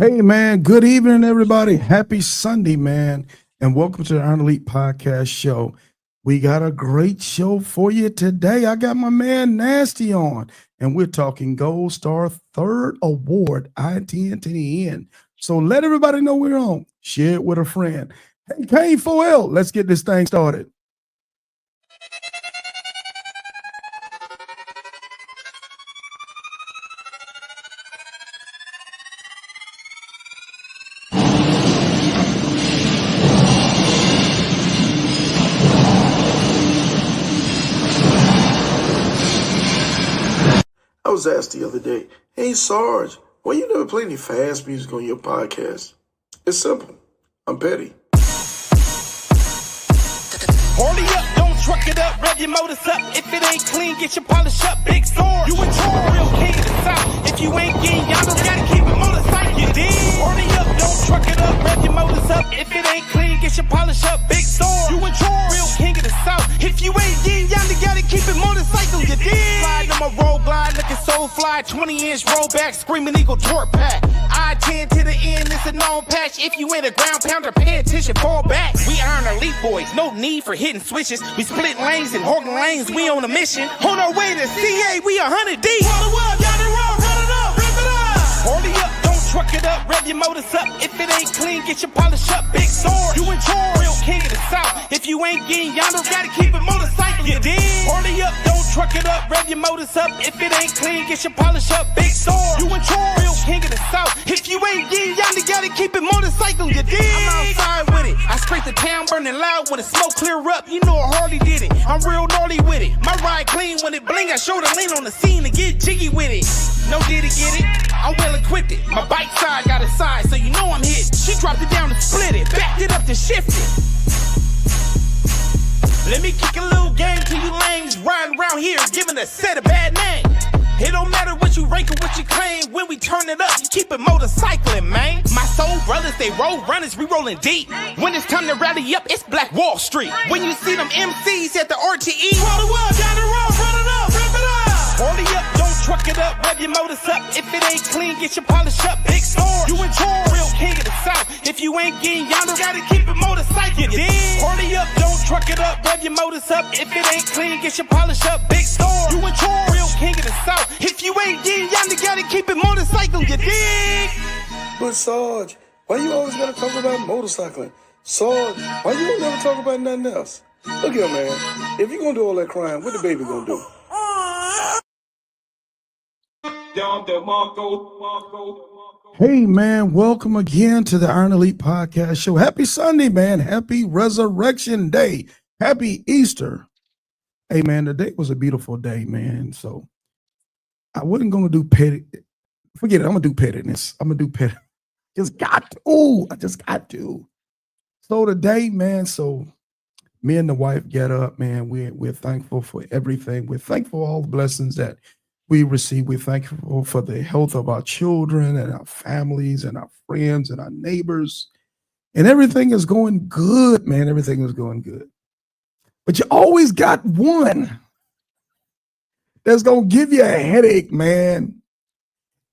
Hey, man, good evening, everybody. Happy Sunday, man, and welcome to the Iron Elite Podcast Show. We got a great show for you today. I got my man Nasty on, and we're talking Gold Star Third Award, I-10 to the end. So let everybody know we're on. Share it with a friend. Hey, K4L, let's get this thing started. I was asked the other day, hey Sarge, why you never play any fast music on your podcast? It's simple. I'm petty. Hurry up, don't truck it up, rev your motors up. If it ain't clean, get your polish up, big sword. You in charge, real king of the south. If you ain't getting, y'all don't gotta keep it motorcycle, you dig? Hurry up, don't truck it up, rev your motors up. If it ain't clean, get your polish up, big sword. You in charge, real king of the south. If you ain't getting, y'all gotta keep it motorcycle, you dig? Slide on my road glide, looking so fly, 20-inch rollback, screaming eagle torque pack. I-10 to the end, it's a known patch. If you ain't a ground pounder, pay attention, fall back. We Iron Elite boys, no need for hitting switches. We split lanes and hogging lanes, we on a mission. On our way to CA, we 100 deep. Roll it up, y'all the road, run it up, rip it up. Hurry up, don't truck it up, rev your motors up. If it ain't clean, get your polish up, big sword. You in charge, real king of the south. If you ain't getting yonder, gotta keep it motorcycle, you dig? Hurry up, don't truck it up, rev your motors up. If it ain't clean, get your polish up, big sword. You in charge, real king of the south. If you ain't getting yonder, gotta keep it motorcycle, you dig? I'm outside with it. I scrape the town burning loud when the smoke clear up. You know I hardly did it. I'm real naughty with it. My ride clean when it bling. I show the lean on the scene to get jiggy with it. No did it, get it? I'm well equipped it. My bike side got a side, so you know I'm hit. She dropped it down and split it. Backed it up to shift it. Let me kick a little game to you lames riding around here, giving a set a bad name. It don't matter what you rank or what you claim. When we turn it up, you keep it motorcycling, man. My soul brothers, they roll runners, we rolling deep. When it's time to rally up, it's Black Wall Street. When you see them MCs at the RTE, roll it up, down the road, run it up, rip it up. Hurry up, don't truck it up, rev your motors up. If it ain't clean, get your polish up, big sword. You in charge, real king of the south. If you ain't getting yonder, gotta keep it motorcycle, you dig? Hurry up, don't truck it up, rev your motors up. If it ain't clean, get your polish up, big sword. You in charge, real king of the south. If you ain't getting yonder, gotta keep it motorcycle, you dig? But Sarge, why you always gotta talk about motorcycling? Sarge, why you don't never talk about nothing else? Look here, man. If you gonna do all that crying, what the baby gonna do? Hey, man, welcome again to the Iron Elite Podcast Show. Happy Sunday, man. Happy Resurrection Day. Happy Easter. Hey, man, today was a beautiful day, man. So I wasn't going to do petty. Forget it. I'm going to do pettiness. I'm going to do petty. Just got to. Ooh, I just got to. So today, man, so me and the wife get up, man. We're thankful for everything. We're thankful for all the blessings that we receive. We're thankful for the health of our children and our families and our friends and our neighbors. And everything is going good, man. Everything is going good. But you always got one that's going to give you a headache, man.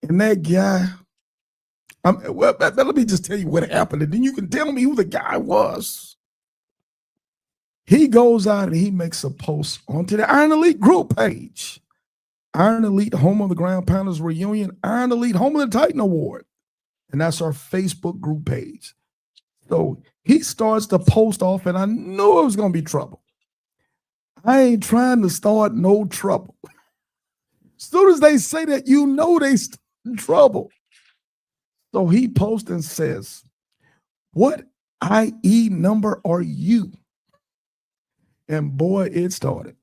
And that guy, let me just tell you what happened. And then you can tell me who the guy was. He goes out and he makes a post onto the Iron Elite group page. Iron Elite Home of the Ground Pounders Reunion, Iron Elite Home of the Titan Award. And that's our Facebook group page. So he starts to post off, and I knew it was going to be trouble. I ain't trying to start no trouble. As soon as they say that, you know they in trouble. So he posts and says, what IE number are you? And boy, it started.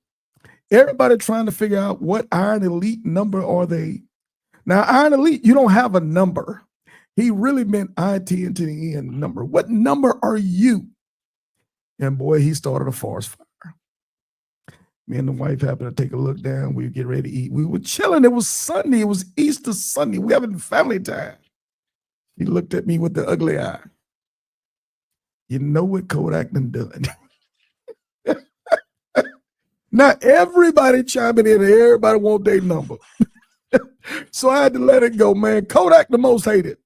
Everybody trying to figure out what Iron Elite number are they. Now, Iron Elite, you don't have a number. He really meant I-10 to the end number. What number are you? And boy, he started a forest fire. Me and the wife happened to take a look down. We get ready to eat. We were chilling. It was Sunday. It was Easter Sunday. We having family time. He looked at me with the ugly eye. You know what Kodak done? Now, everybody chiming in, everybody want their number. So I had to let it go, man. Kodak the most hated.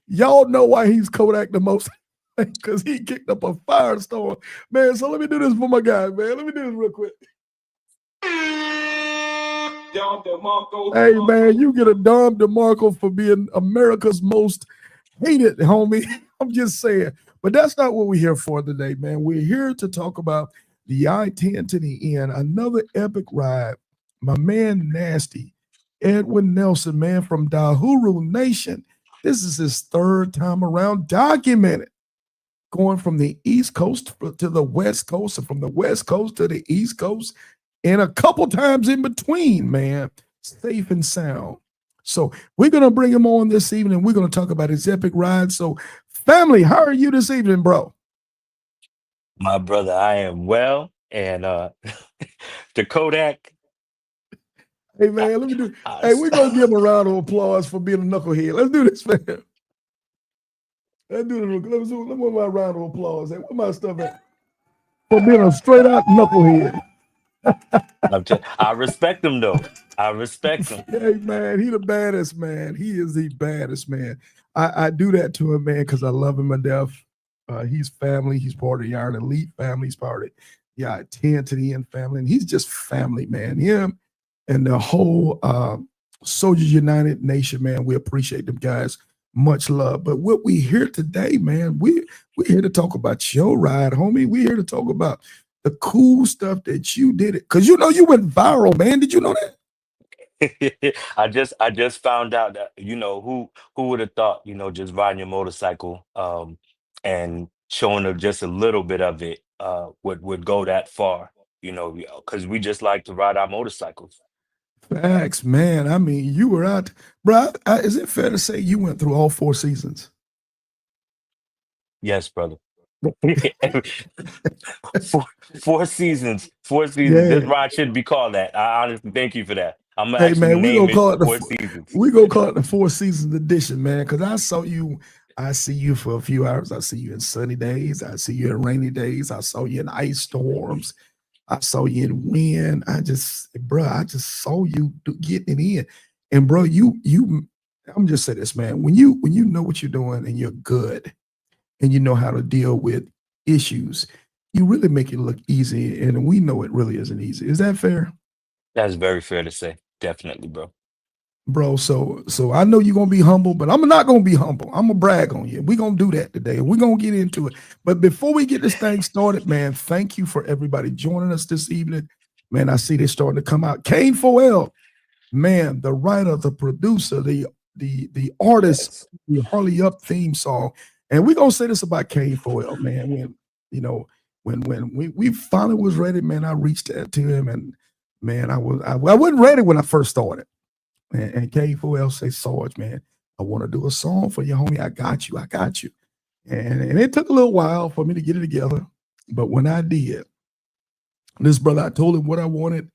Y'all know why he's Kodak the most because he kicked up a firestorm, man. So let me do this for my guy, man. Let me do this real quick. Hey, man, you get a Dom DeMarco for being America's most hated, homie. I'm just saying. But that's not what we're here for today, man. We're here to talk about the I-10 to the end, another epic ride. My man, Nasty, Edwin Nelson, man, from Dahuru Nation. This is his third time around documented, going from the East Coast to the West Coast and from the West Coast to the East Coast and a couple times in between, man, safe and sound. So we're going to bring him on this evening. We're going to talk about his epic ride. So family, how are you this evening, bro? My brother, I am well. And the Kodak, Hey, I, man, let me do. I, Hey, we're going to give him a round of applause for being a knucklehead. Let's do this, man. Let's do this. Let me my round of applause. Hey, where my stuff at? For being a straight out knucklehead. I respect him though. I respect him. Hey, man, he the baddest, man. He is the baddest, man. I do that to him, man, because I love him to death. He's family. He's part of the Iron Elite family. He's part of the I-10 to the end family. And he's just family, man. Him and the whole Soldiers United Nation, man. We appreciate them guys. Much love. But what we here today, man, we're here to talk about your ride, homie. We're here to talk about the cool stuff that you did it. Because you know you went viral, man. Did you know that? I just found out that who would have thought, just riding your motorcycle and showing them just a little bit of it would go that far, because we just like to ride our motorcycles. Facts, man. I mean, you were out, bro. Is it fair to say you went through all 4 seasons? Yes, brother. four, four seasons. 4 seasons. This Yeah. ride should be called that. I honestly thank you for that. I'm gonna Hey, actually man, name it the 4 seasons. we gonna call it the 4 seasons edition, man. Because I saw you. I see you for a few hours. I see you in sunny days. I see you in rainy days. I saw you in ice storms. I saw you in wind. I just saw you getting it in. And bro, I'm just say this, man. When you know what you're doing and you're good and you know how to deal with issues, you really make it look easy. And we know it really isn't easy. Is that fair? That's very fair to say. Definitely, bro. Bro, so I know you're gonna be humble, but I'm not gonna be humble. I'm gonna brag on you. We're gonna do that today, and we're gonna get into it. But before we get this thing started, man, thank you for everybody joining us this evening. Man, I see they're starting to come out. Kane Foel, man, the writer, the producer, the artist, Yes. the Harley Up theme song. And we're gonna say this about Kane Foel, man. When you know, when we finally was ready, man, I reached out to him, and man, I wasn't ready when I first started. And K4L say, Sarge, man, I want to do a song for you, homie. I got you. I got you. And it took a little while for me to get it together. But when I did, this brother, I told him what I wanted.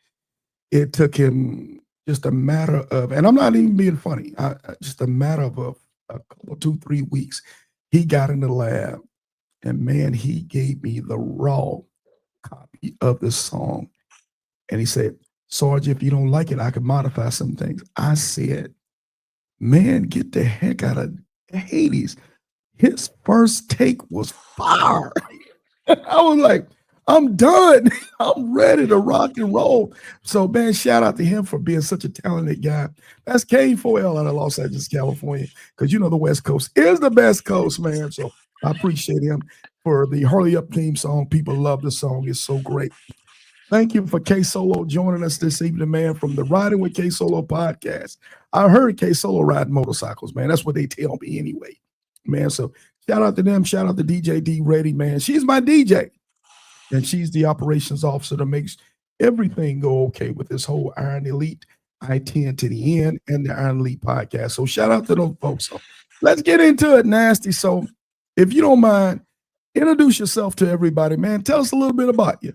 It took him just a matter of, and I'm not even being funny, just a matter of a couple, 2, 3 weeks. He got in the lab and man, he gave me the raw copy of the song. And he said, Sarge, if you don't like it, I can modify some things. I said, man, get the heck out of Hades. His first take was fire. I was like, I'm done. I'm ready to rock and roll. So, man, shout out to him for being such a talented guy. That's Kane Foel out of Los Angeles, California, because you know the West Coast is the best coast, man. So I appreciate him for the Harley Up theme song. People love the song. It's so great. Thank you for K Solo joining us this evening, man, from the Riding with K Solo podcast. I heard K Solo riding motorcycles, man. That's what they tell me anyway, man. So shout out to them. Shout out to DJ D Ready, man. She's my DJ, and she's the operations officer that makes everything go okay with this whole Iron Elite I-10 to the end and the Iron Elite podcast. So shout out to those folks. So let's get into it, Nasty. So if you don't mind, introduce yourself to everybody, man. Tell us a little bit about you.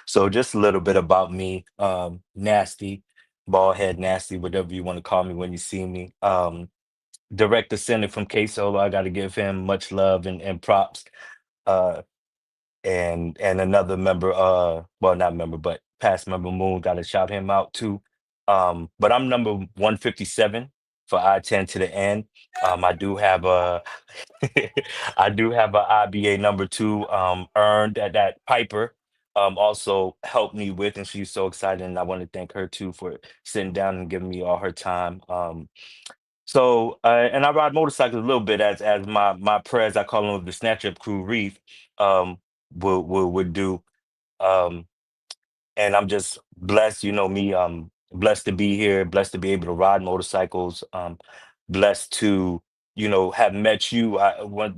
So just a little bit about me. Nasty, bald head nasty, whatever you want to call me when you see me. Direct descendant from K Solo. I got to give him much love and props. Uh, and another member, well, not member, but past member Moon, got to shout him out too. But I'm number 157 for I-10 to the end. I do have a I do have a IBA number 2 earned that Piper also helped me with, and she's so excited. And I want to thank her too for sitting down and giving me all her time. And I ride motorcycles a little bit as my prez, I call them the Snatch Up Crew Reef, would do. Um, and I'm just blessed, me, blessed to be here, blessed to be able to ride motorcycles, blessed to, have met you.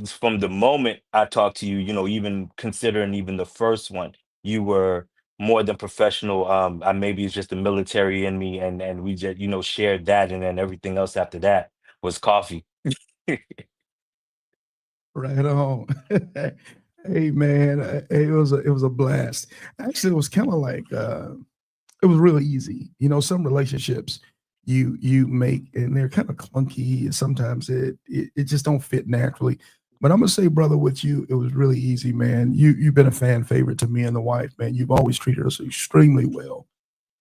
From the moment I talked to you, even considering even the first one, you were more than professional. I maybe it's just the military in me, and we just, shared that, and then everything else after that was coffee. Right on. Hey man, it was a blast. Actually, it was kind of like it was really easy. Some relationships you make and they're kind of clunky, and sometimes it just don't fit naturally. But I'm gonna say, brother, with you, it was really easy, man. You've been a fan favorite to me and the wife, man. You've always treated us extremely well.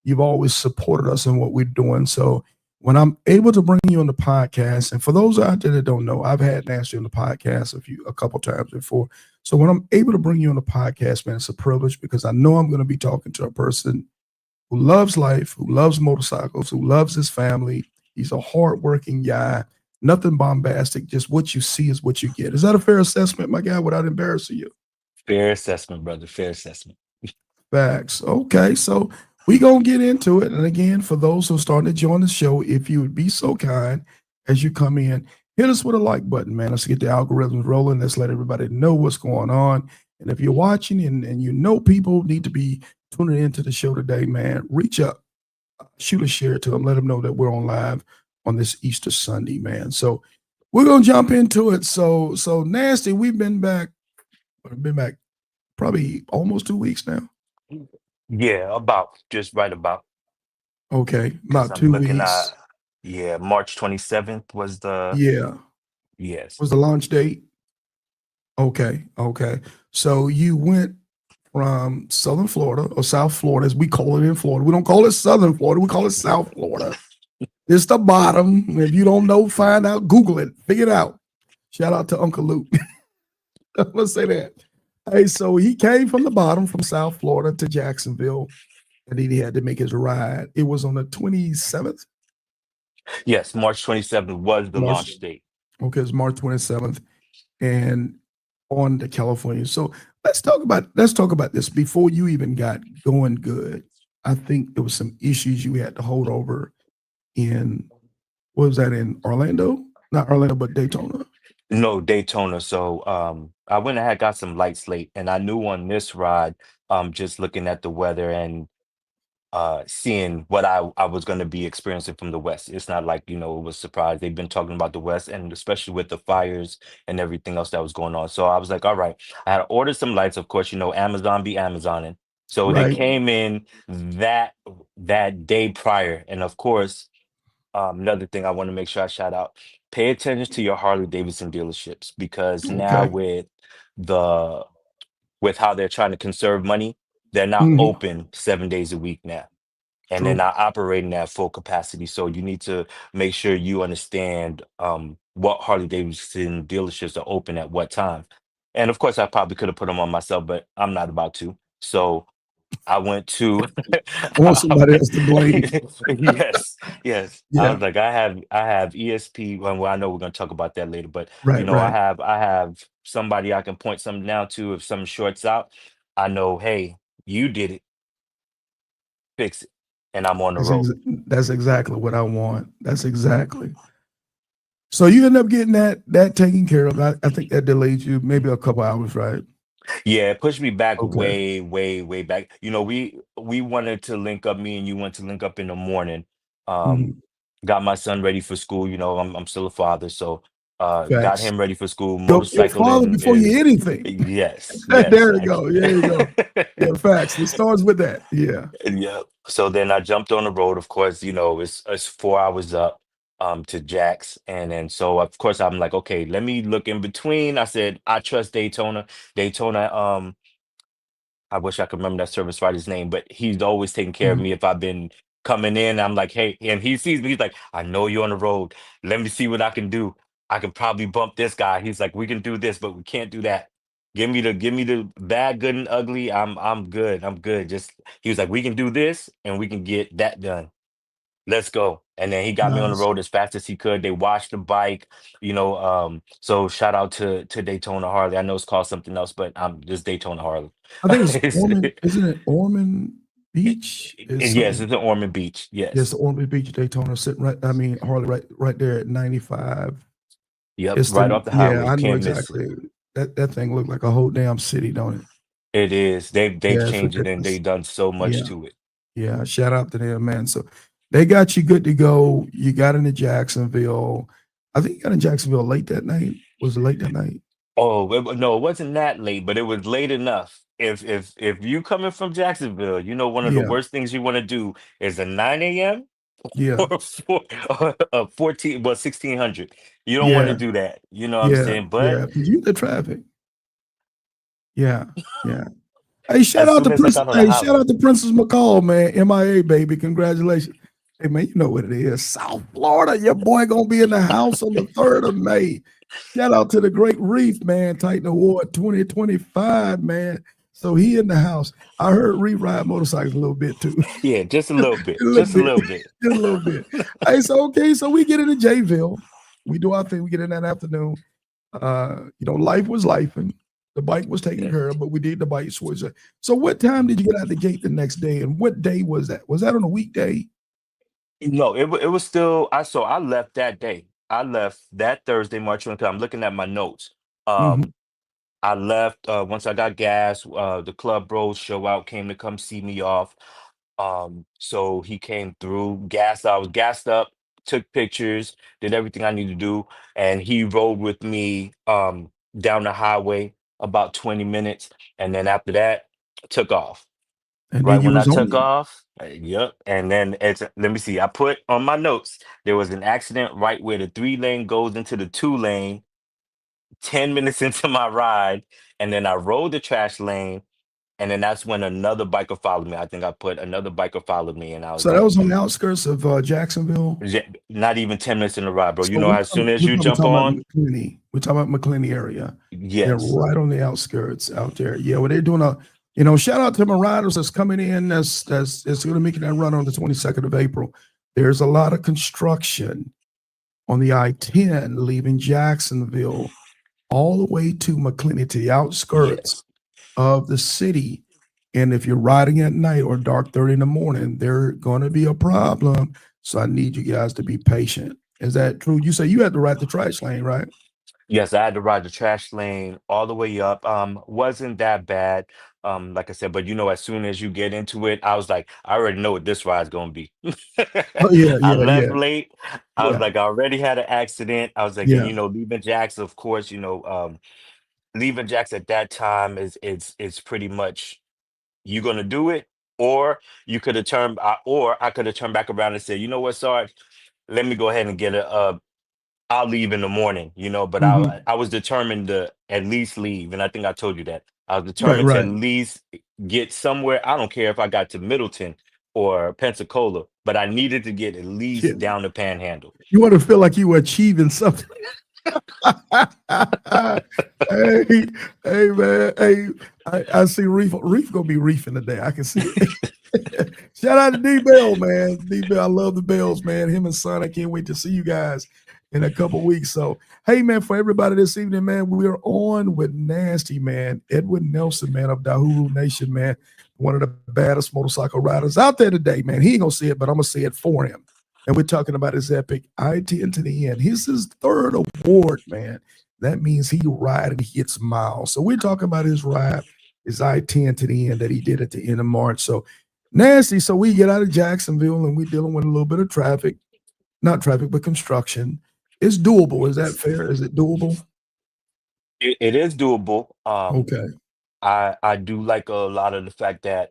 You've always supported us in what we're doing. So when I'm able to bring you on the podcast, and for those out there that don't know, I've had Nancy on the podcast a couple times before. So when I'm able to bring you on the podcast, man, it's a privilege because I know I'm going to be talking to a person who loves life, who loves motorcycles, who loves his family. He's a hardworking guy, nothing bombastic. Just what you see is what you get. Is that a fair assessment, my guy, without embarrassing you? Fair assessment, brother. Fair assessment. Facts. Okay, so we gonna get into it. And again, for those who are starting to join the show, if you would be so kind as you come in, hit us with a like button, man. Let's get the algorithms rolling. Let's let everybody know what's going on. And if you're watching and you know people need to be tuning into the show today, man, reach up, shoot a share to them, let them know that we're on live on this Easter Sunday, man. So we're gonna jump into it. So Nasty, we've been back probably almost 2 weeks now. Yeah, about just right about. Okay, Because about I'm two looking at, weeks. yeah, March 27th was the, Yeah, yes. was the launch date. Okay, okay. So you went from Southern Florida or South Florida, as we call it in Florida. We don't call it Southern Florida, we call it South Florida. It's the bottom. If you don't know, find out, Google it, figure it out. Shout out to Uncle Luke. Let's say that. Hey, so he came from the bottom from South Florida to Jacksonville, and then he had to make his ride. It was on the 27th, Yes, March 27th was the March. launch date. Okay, it's March 27th, and on to California. So let's talk about this before you even got going good. I think there was some issues you had to hold over in, what was that, in Orlando? Not Orlando, but Daytona. No, Daytona. So I went and had got some light slate, and I knew on this ride, just looking at the weather and seeing what I was going to be experiencing from the West. It's not like, it was surprised. They've been talking about the West, and especially with the fires and everything else that was going on. So I was like, all right, I had ordered some lights. Of course, Amazon be Amazoning. So they Right. came in that day prior. And of course, another thing I want to make sure I shout out, pay attention to your Harley Davidson dealerships, because now Okay. the with how they're trying to conserve money, they're not Mhm. open 7 days a week now, and they're True. not operating at full capacity. So you need to make sure you understand what Harley Davidson dealerships are open at what time. And of course, I probably could have put them on myself, but I'm not about to. So I went to I want I somebody else to blame. yes, yes. I Yeah. was like, I have ESP. Well, I know we're gonna talk about that later, but Right. I Right. have somebody I can point something down to if something shorts out. I know, hey, you did it, fix it, and I'm on the That's road. that's exactly what I want. That's exactly. So you end up getting that taken care of. I think that delayed you maybe a couple hours, right? Yeah, it pushed me back Okay. way, way, way back. We wanted to link up, me and you went to link up in the morning. Um, Mhm. got my son ready for school. I'm still a father, so got Facts. him ready for school. Your father Motorcycling before you is anything. yes, yes, There you go. actually. There you go. Yeah, facts. It starts with that. Yeah. Yeah. So then I jumped on the road. Of course, it's 4 hours up to Jax. And then so of course I'm like, okay, let me look in between. I said, I trust Daytona. Daytona, I wish I could remember that service rider's name, but he's always taking care of Mhm. me if I've been coming in. I'm like, hey, and he sees me. He's like, I know you're on the road. Let me see what I can do. I can probably bump this guy. He's like, we can do this, but we can't do that. Give me the bad, good, and ugly. I'm good. I'm good. Just he was like, we can do this and we can get that done. Let's go. And then he got me on the Nice. road as fast as he could. They washed the bike, so shout out to Daytona Harley. I know it's called something else, but just Daytona Harley. I think it's It's- Ormond, isn't it Ormond Beach? It's yes, something. it's in Ormond Beach. Yes, Yes. the Ormond Beach Daytona sitting right. I mean, Harley right there at 95. Yep. It's Right the off the yeah, highway. I know Can't miss it. exactly. That thing looked like a whole damn city, don't it? It is. They've Yeah, it's changed it and ridiculous. they've done so much Yeah, to it. yeah. Shout out to them, man. So they got you good to go. You got into Jacksonville. I think you got in Jacksonville late that night. Was it late that night? Oh, no, it wasn't that late, but it was late enough. If you coming from Jacksonville, one of the Yeah, worst things you want to do is a 9 a.m. yeah, or 14, well, 1600. You don't want to yeah, do that. You know what I'm yeah, saying? But yeah. Because you the traffic. Yeah, yeah. Hey, shout as out to soon as I Prince. got on the Hey, shout highway, out to Princess McCall, man. MIA, baby. Congratulations. Hey, man, you know what it is. South Florida. Your boy gonna be in the house on the 3rd of May. Shout out to the Great Reef, man. Titan Award 2025, man. So he in the house. I heard Reef ride motorcycles a little bit too. yeah, just a a little bit, little just a bit. little bit. Just a little bit. Hey, so okay, so we get into Jayville. We do our thing. We get in that afternoon. Life was life and the bike was taken Yeah. care of, but we did the bike switch. So what time did you get out the gate the next day? And what day was that? Was that on a weekday? No, it was still I left that day. I left that Thursday, March 20. I'm looking at my notes. Mhm. Um, I left once I got gas. The club bros show out came to come see me off. So he came through, gassed. I was gassed up, took pictures, did everything I needed to do, and he rode with me down the highway about 20 minutes, and then after that, took off. And Right then you when I was on took it. off, yep. And then let me see. I put on my notes there was an accident right where the 3 lane goes into the 2 lane. 10 minutes into my ride, and then I rode the trash lane, and then that's when another biker followed me. I think I put another biker followed me, and I was So that like, was on the outskirts of Jacksonville. Not even 10 minutes in the ride, bro. So As soon as we're you probably jump talking about on, McClinney. We're talking about McClinney area. They're yes, right on the outskirts out there. Yeah, well, they're doing shout out to my riders that's coming in. That's going to make that run on the 22nd of April. There's a lot of construction on the I-10 leaving Jacksonville all the way to McClinney, to the outskirts yes. of the city. And if you're riding at night or dark 30 in the morning, there's going to be a problem. So I need you guys to be patient. Is that true? You say you had to ride the trash lane, right? Yes, I had to ride the trash lane all the way up. Wasn't that bad. Like I said, but as soon as you get into it, I was like, I already know what this ride's gonna be. Oh, yeah, I yeah, left yeah, late. I was yeah, like, I already had an accident. I was like, and yeah. leaving Jax, of course, leaving Jax at that time is pretty much you gonna do it, or you could have turned, or I could have turned back around and said, you know what, Sarge, let me go ahead and get I'll leave in the morning, but Mhm. I was determined to at least leave, and I think I told you that. I was Right, determined to at right. least get somewhere. I don't care if I got to Middleton or Pensacola, but I needed to get at Yeah. least down the Panhandle. You want to feel like you were achieving something. Hey, hey, man. Hey, I see Reef. Reef gonna be reefing today. I can see it. Shout out to D Bell, man. D Bell, I love the Bells, man. Him and Son. I can't wait to see you guys in a couple weeks. So, hey, man, for everybody this evening, man, we are on with Nasty, man. Edwin Nelson, man, of Dahulu Nation, man. One of the baddest motorcycle riders out there today, man. He ain't gonna see it, but I'm gonna say it for him. And we're talking about his epic I-10 to the end. He's his 3rd award, man. That means he ride and he gets miles. So we're talking about his ride, his I-10 to the end that he did at the end of March. So nasty. So we get out of Jacksonville and we're dealing with a little bit of traffic, not traffic, but construction. It's doable. Is that fair? Is it doable? It is doable. Okay. I do like a lot of the fact that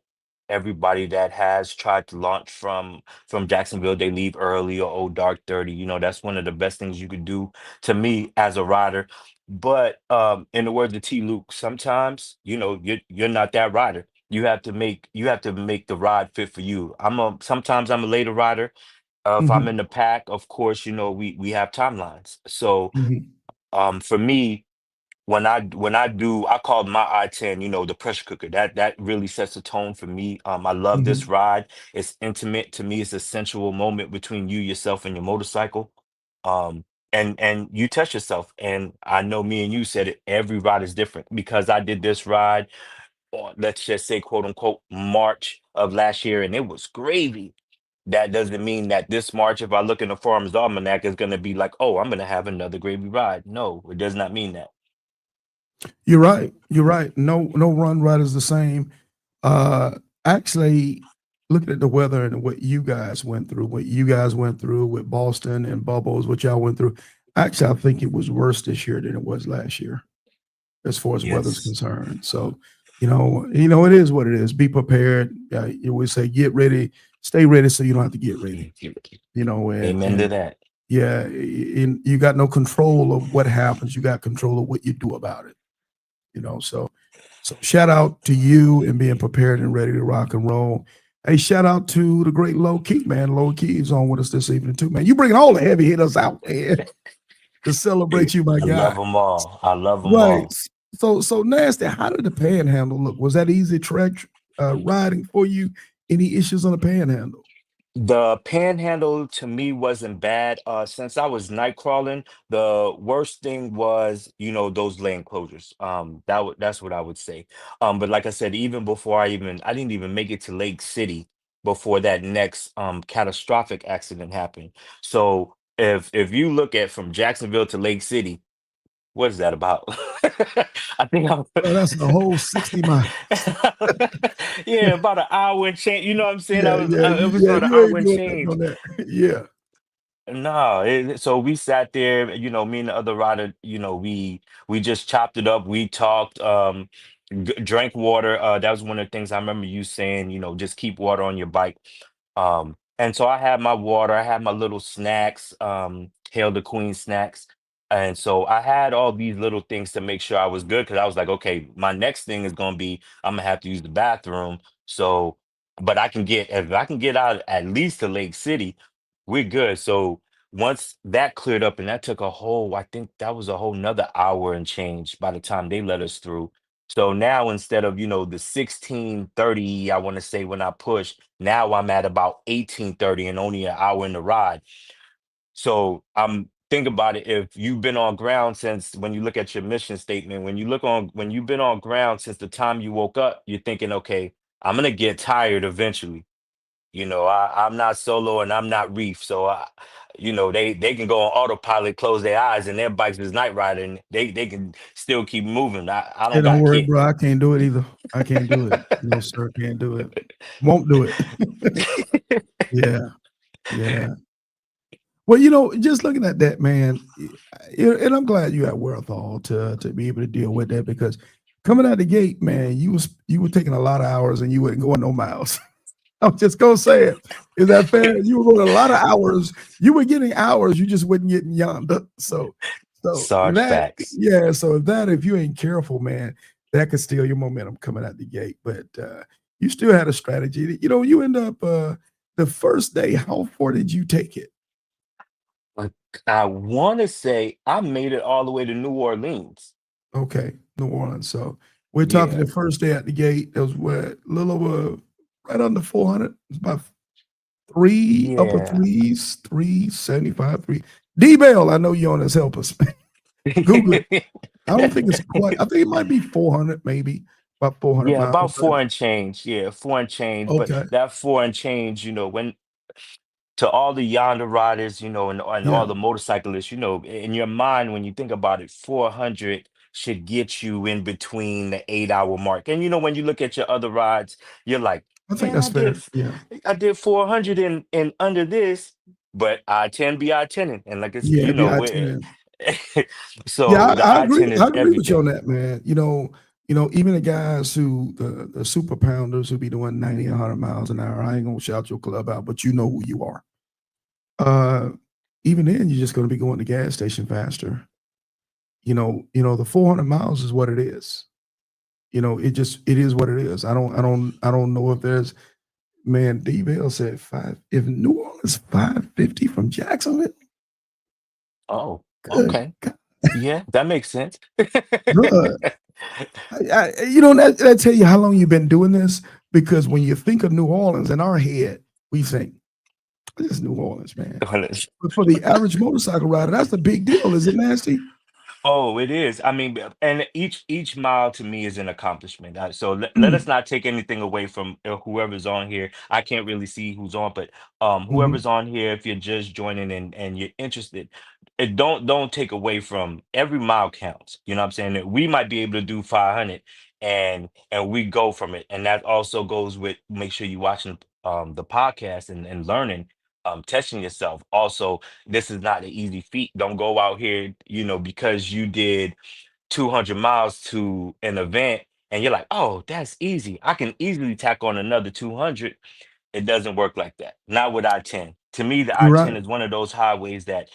everybody that has tried to launch from Jacksonville, they leave early or dark 30. That's one of the best things you could do to me as a rider. But in the words of T. Luke, sometimes you're not that rider. you have to make the ride fit for you. Sometimes I'm a later rider. If I'm Mhm, in the pack, of course, we have timelines. So mhm, for me, I call my I-10, the pressure cooker. That really sets the tone for me. I love this mhm. ride. It's intimate to me. It's a sensual moment between you, yourself, and your motorcycle. Um, and you touch yourself. And I know me and you said it. Every ride is different because I did this ride on, let's just say, quote unquote, March of last year, and it was gravy. That doesn't mean that this March, if I look in the Farmer's Almanac, is going to be like, oh, I'm going to have another gravy ride. No, it does not mean that. You're right. You're right. No run ride is the same. Uh, actually, looking at the weather and what you guys went through, with Boston and Bubbles, what y'all went through. Actually, I think it was worse this year than it was last year, as far as weather's Yes. concerned. So, it is what it is. Be prepared. You always say, get ready, stay ready, so you don't have to get ready. And Amen to that. yeah, and you got no control of what happens. You got control of what you do about it. So shout out to you and being prepared and ready to rock and roll. Hey, shout out to the great Low Key, man. Low Key is on with us this evening too, man. You bringing all the heavy hitters out, man, to celebrate you, my I love guy. them all. I love them Right. all. So Nasty, how did the panhandle look? Was that easy track riding for you? Any issues on the panhandle? The panhandle to me wasn't bad. Since I was night crawling, the worst thing was, those lane closures. That's what I would say. But like I said, even before I didn't even make it to Lake City before that next catastrophic accident happened. So if you look at from Jacksonville to Lake City, what is that about? I think I'm Well, that's a whole 60 miles. yeah, about an hour and change. You know what I'm saying? It was Yeah, about an you hour ain't and doing nothing change. on that. Yeah. No, so we sat there, me and the other rider, we just chopped it up. We talked, drank water. That was one of the things I remember you saying, just keep water on your bike. And so I had my water, I had my little snacks, Hail the Queen snacks. And so I had all these little things to make sure I was good because I was like, okay, my next thing is gonna be I'm gonna have to use the bathroom. So, but if I can get out at least to Lake City, we're good. So once that cleared up, and that took I think that was a whole nother hour and change by the time they let us through. So now instead of, the 16:30, I want to say when I pushed, now I'm at about 18:30 and only an hour in the ride. So I'm think about it. If you've been on ground since when you look at your mission statement, when you've been on ground since the time you woke up, you're thinking, okay, I'm gonna get tired eventually. I'm not solo and I'm not reef, so they can go on autopilot, close their eyes, and their bikes is night riding. They can still keep moving. I Hey, don't don't got worry, kids. bro. I can't do it either. I can't do it. No, sir, can't do it. Won't do it. Yeah, yeah. Well, just looking at that, man, and I'm glad you had wherewithal to be able to deal with that because coming out the gate, man, you were taking a lot of hours and you weren't going no miles. I'm just gonna say it. Is that fair? You were going a lot of hours. You were getting hours. You just wasn't getting yonder. So Sarge that, facts. yeah. So if you ain't careful, man, that could steal your momentum coming out the gate. But you still had a strategy. You end up the first day. How far did you take it? Like, I want to say I made it all the way to New Orleans. Okay, New Orleans. So we're talking Yeah, the first day at the gate. It was what a little over right under 400. It's about three upper yeah. threes, 375, three. D-Bell, I know you on this. Help us. Google it. I don't think it's quite, I think it might be 400, maybe about 400 Yeah, miles. about But four and change. Yeah, four and change. But okay. that four and change, when to all the yonder riders, and Yeah. all the motorcyclists, in your mind, when you think about it, 400 should get you in between the 8 hour mark. And when you look at your other rides, you're like, I think man, that's fair. Yeah. I did 400 in under this, but I-10 be I-10. And like it's, Yeah. Be I-10. Yeah, so the I agree. I-10 I is agree with you on everything. that, man. Even the guys the super pounders who be doing 90, 100 miles an hour, I ain't gonna shout your club out, but you know who you are. Uh, Even then, you're just gonna be going to gas station faster. The 400 miles is what it is. it is what it is. I don't know if there's man. D Bell said five. If New Orleans 550 from Jacksonville, Oh, good okay. God, Yeah, that makes sense. bro. That tell you how long you've been doing this. Because when you think of New Orleans in our head, we think this is New Orleans, man. But for the average motorcycle rider, that's a big deal. Is it nasty? Oh, it is. I mean, and each mile to me is an accomplishment. So let us Mm, not take anything away from whoever's on here. I can't really see who's on, but mhm. whoever's on here, if you're just joining and you're interested, don't take away from every mile counts. You know what I'm saying? That we might be able to do 500, and we go from it, and that also goes with make sure you're watching the podcast and learning, testing yourself. Also, this is not an easy feat. Don't go out here, because you did 200 miles to an event and you're like, oh, that's easy. I can easily tack on another 200. It doesn't work like that. Not with I-10. To me, the You're I-10 right. is one of those highways that,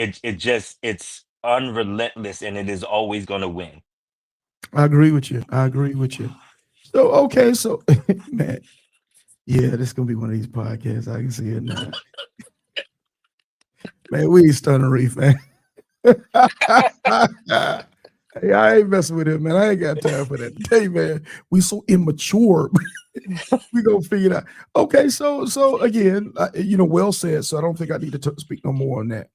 it's unrelentless and it is always going to win. I agree with you. I agree with you. So okay, so man, yeah, this is gonna be one of these podcasts. I can see it now. Man, we ain't stunning Reef, man. Hey, I ain't messing with him, man. I ain't got time for that. Hey, man, we so immature. We gonna figure it out. Okay, so again, well said. So I don't think I need to speak no more on that.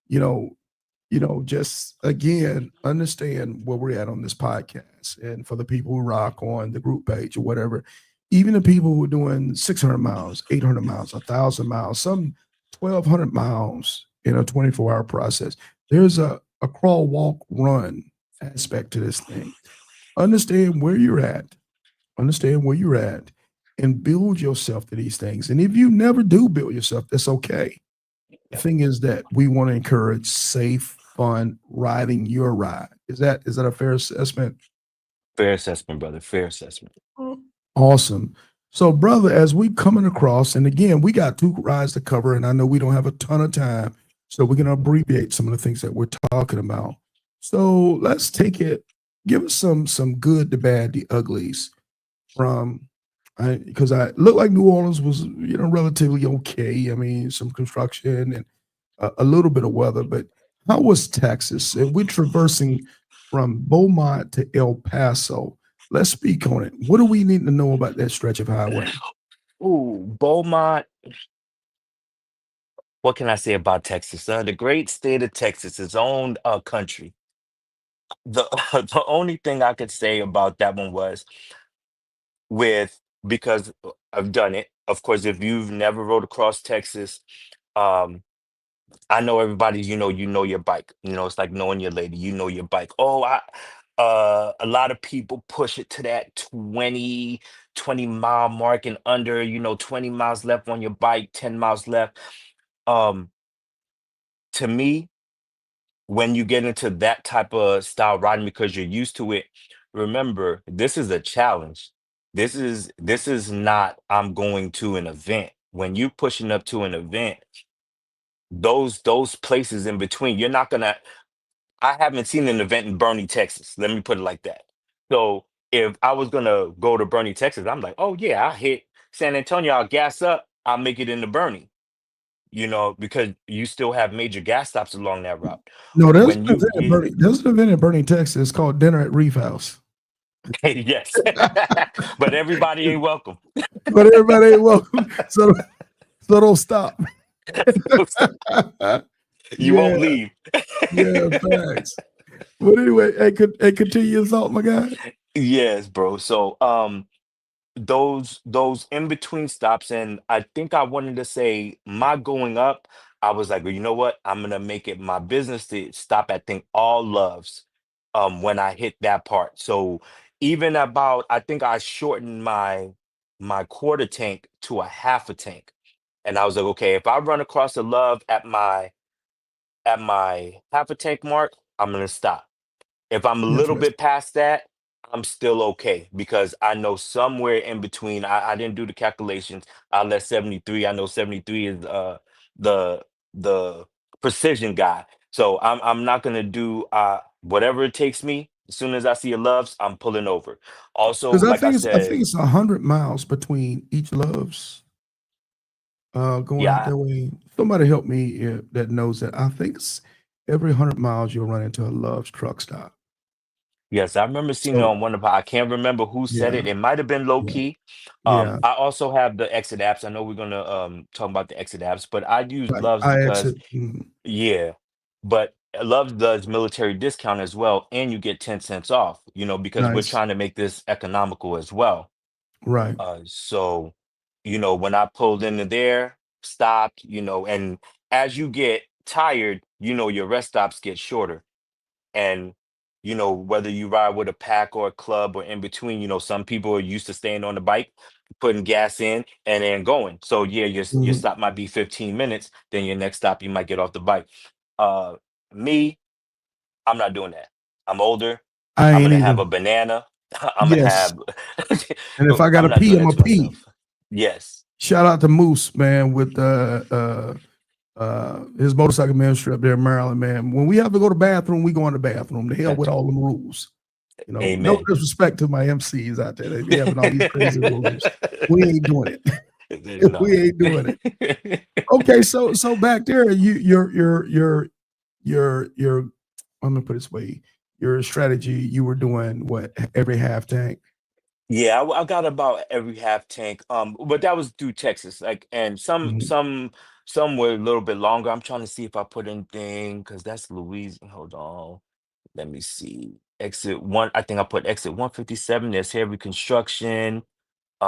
You know, just again, understand where we're at on this podcast. And for the people who rock on the group page or whatever, even the people who are doing 600 miles, 800 miles, 1,000 miles, some 1,200 miles in a 24-hour process, there's a crawl, walk, run aspect to this thing. Understand where you're at, understand where you're at, and build yourself to these things. And if you never do build yourself, that's okay. The Yeah. thing is that we want to encourage safe, fun riding your ride. Is that a fair assessment? Fair assessment, brother. Fair assessment. Awesome. So, brother, as we coming across, and again, we got two rides to cover, and I know we don't have a ton of time, so we're gonna abbreviate some of the things that we're talking about. So let's take it. Give us some good, the bad, the uglies from because I looked like New Orleans was relatively okay. I mean, some construction and a little bit of weather, but how was Texas? And we're traversing from Beaumont to El Paso. Let's speak on it. What do we need to know about that stretch of highway? Ooh, Beaumont. What can I say about Texas? The great state of Texas, its own country. The the only thing I could say about that one was with because I've done it. Of course, if you've never rode across Texas, um, I know everybody, you know your bike. It's like knowing your lady, you know your bike. Oh, a lot of people push it to that 20 mile mark and under, 20 miles left on your bike, 10 miles left. Um, to me, when you get into that type of style riding because you're used to it, remember this is a challenge. This is not I'm going to an event. When you're pushing up to an event, those places in between, you're not gonna I haven't seen an event in Bernie, Texas. Let me put it like that. So if I was gonna go to Bernie, Texas, I'm like, oh yeah, I hit San Antonio, I'll gas up, I'll make it into Bernie, because you still have major gas stops along that route. No, there's When an you event in get Bernie. There's an event in Bernie, Texas. It's called Dinner at Reef House. yes, but everybody ain't welcome. But everybody ain't welcome, so don't stop. You Yeah, won't leave. yeah, facts. But anyway, hey, continue your thought, my guy. Yes, bro. So those in between stops, and I think I wanted to say my going up, I was like, well, you know what, I'm gonna make it my business to stop at think all loves when I hit that part. So even about I think I shortened my quarter tank to a half a tank, and I was like, okay, if I run across the love at my half a tank mark, I'm gonna stop. If I'm a little Interesting. bit past that, I'm still okay because I know somewhere in between. I didn't do the calculations. I let 73. I know 73 is the the precision guy. So I'm not gonna do whatever it takes me. As soon as I see a Love's, I'm pulling over. Also, Because like I I said, think it's 100 miles between each Love's going out yeah, that way. Somebody help me that knows that. I think it's every 100 miles you'll run into a Love's truck stop. yes, I remember seeing it So on one of I can't remember who said yeah, it. It might have been low yeah, key. yeah. I also have the exit apps. I know we're gonna talk about the exit apps, but I use Right. Love's I because exit. Mhm. yeah, but Love's does military discount as well, and you get 10 cents off, because we're Nice. trying to make this economical as well. Right. So, when I pulled into there, stopped, and as you get tired, your rest stops get shorter. And, whether you ride with a pack or a club or in between, some people are used to staying on the bike, putting gas in and then going. So yeah, your Mhm. stop might be 15 minutes, then your next stop you might get off the bike. Uh Me, I'm not doing that. I'm older. I I'm ain't gonna either. have a banana. I'm gonna Yes. have And if I I'm gotta not pee, doing I'm that a to pee. myself. Yes. Shout out to Moose, man, with his motorcycle ministry up there in Maryland, man. When we have to go to the bathroom, we go in the bathroom. The hell with all them rules. No Amen. disrespect to my MCs out there. They be having all these crazy rules. We ain't doing it. We No. ain't doing it. Okay, so back there, your I'm gonna put it this way, your strategy, you were doing what every half tank? Yeah, I got about every half tank. But that was through Texas. Like, and some Mhm, some some were a little bit longer. I'm trying to see if I put anything because that's Louisiana. Hold on, let me see. Exit one. I think I put exit 157. There's heavy construction.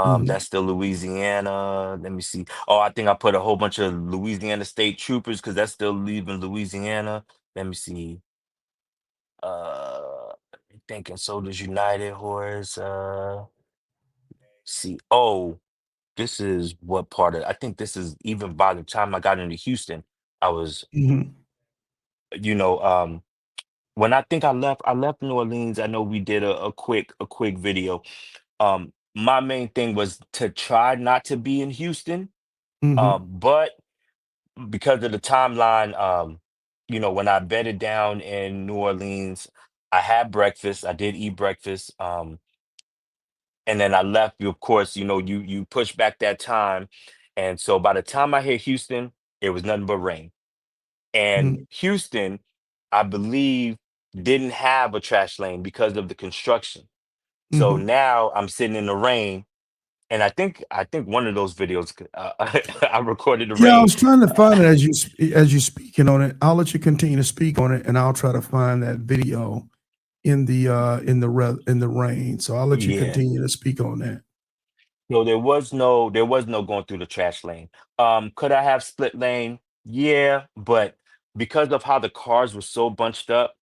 mhm, That's still Louisiana. Let me see. Oh, I think I put a whole bunch of Louisiana State Troopers because that's still leaving Louisiana. Let me see. Thinking Soldiers United horse. See. Oh. This is what part of I think this is even by the time I got into Houston, I was, mhm, you know, when I left New Orleans, I know we did a quick video. My main thing was to try not to be in Houston. mhm, But because of the timeline, when I bedded down in New Orleans, I had breakfast. I did eat breakfast. And then I left. Of course, you push back that time, and so by the time I hit Houston, it was nothing but rain. And mhm, Houston, I believe, didn't have a trash lane because of the construction. So mhm. now I'm sitting in the rain, and I think one of those videos I recorded the Yeah, I rain. was trying to find Uh, it as you speaking on it. I'll let you continue to speak on it, and I'll try to find that video in the rain. So I'll let you yeah. continue to speak on that. So there was no going through the trash lane. Could I have split lane? Yeah, but because of how the cars were so bunched up,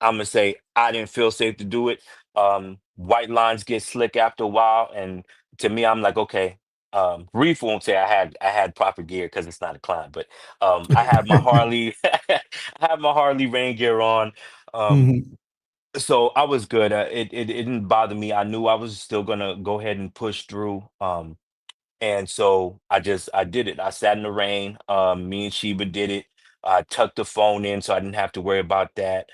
I'm gonna say I didn't feel safe to do it. White lines get slick after a while, and to me, I'm like, okay. Reef won't say I had proper gear because it's not a climb, but I had my Harley, I had my Harley rain gear on. Um, Mhm, so I was good. It didn't bother me. I knew I was still gonna go ahead and push through. And so I did it. I sat in the rain. Me and Sheba did it. I tucked the phone in so I didn't have to worry about that.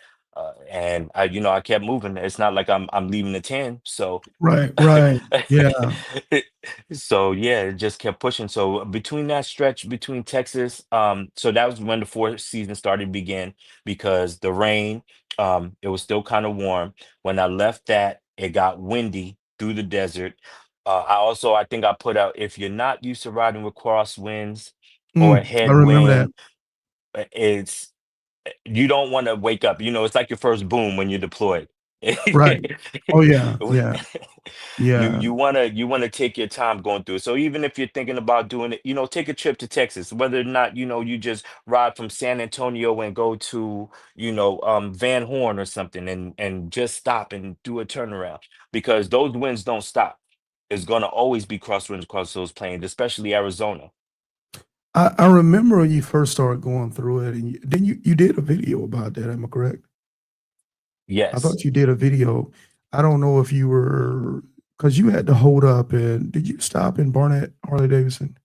And I kept moving. It's not like I'm leaving the 10. So right, right. Yeah. so yeah, it just kept pushing. So between that stretch between Texas, so that was when the fourth season started to begin because the rain, it was still kind of warm. When I left that, it got windy through the desert. I think I put out if you're not used to riding with crosswinds or a I remember that. headwind, it's you don't want to wake up. It's like your first boom when you're deployed. Right. Oh, yeah, yeah, you yeah. you want to you want to take your time going through it. So even if you're thinking about doing it, take a trip to Texas, whether or not you just ride from San Antonio and go to Van Horn or something, and just stop and do a turnaround because those winds don't stop. It's going to always be crosswinds across those plains, especially Arizona. I remember when you first started going through it, and you did a video about that, am I correct? I Yes. thought you did a video. I don't know if you were, because you had to hold up, and did you stop in Barnett, Harley Davidson?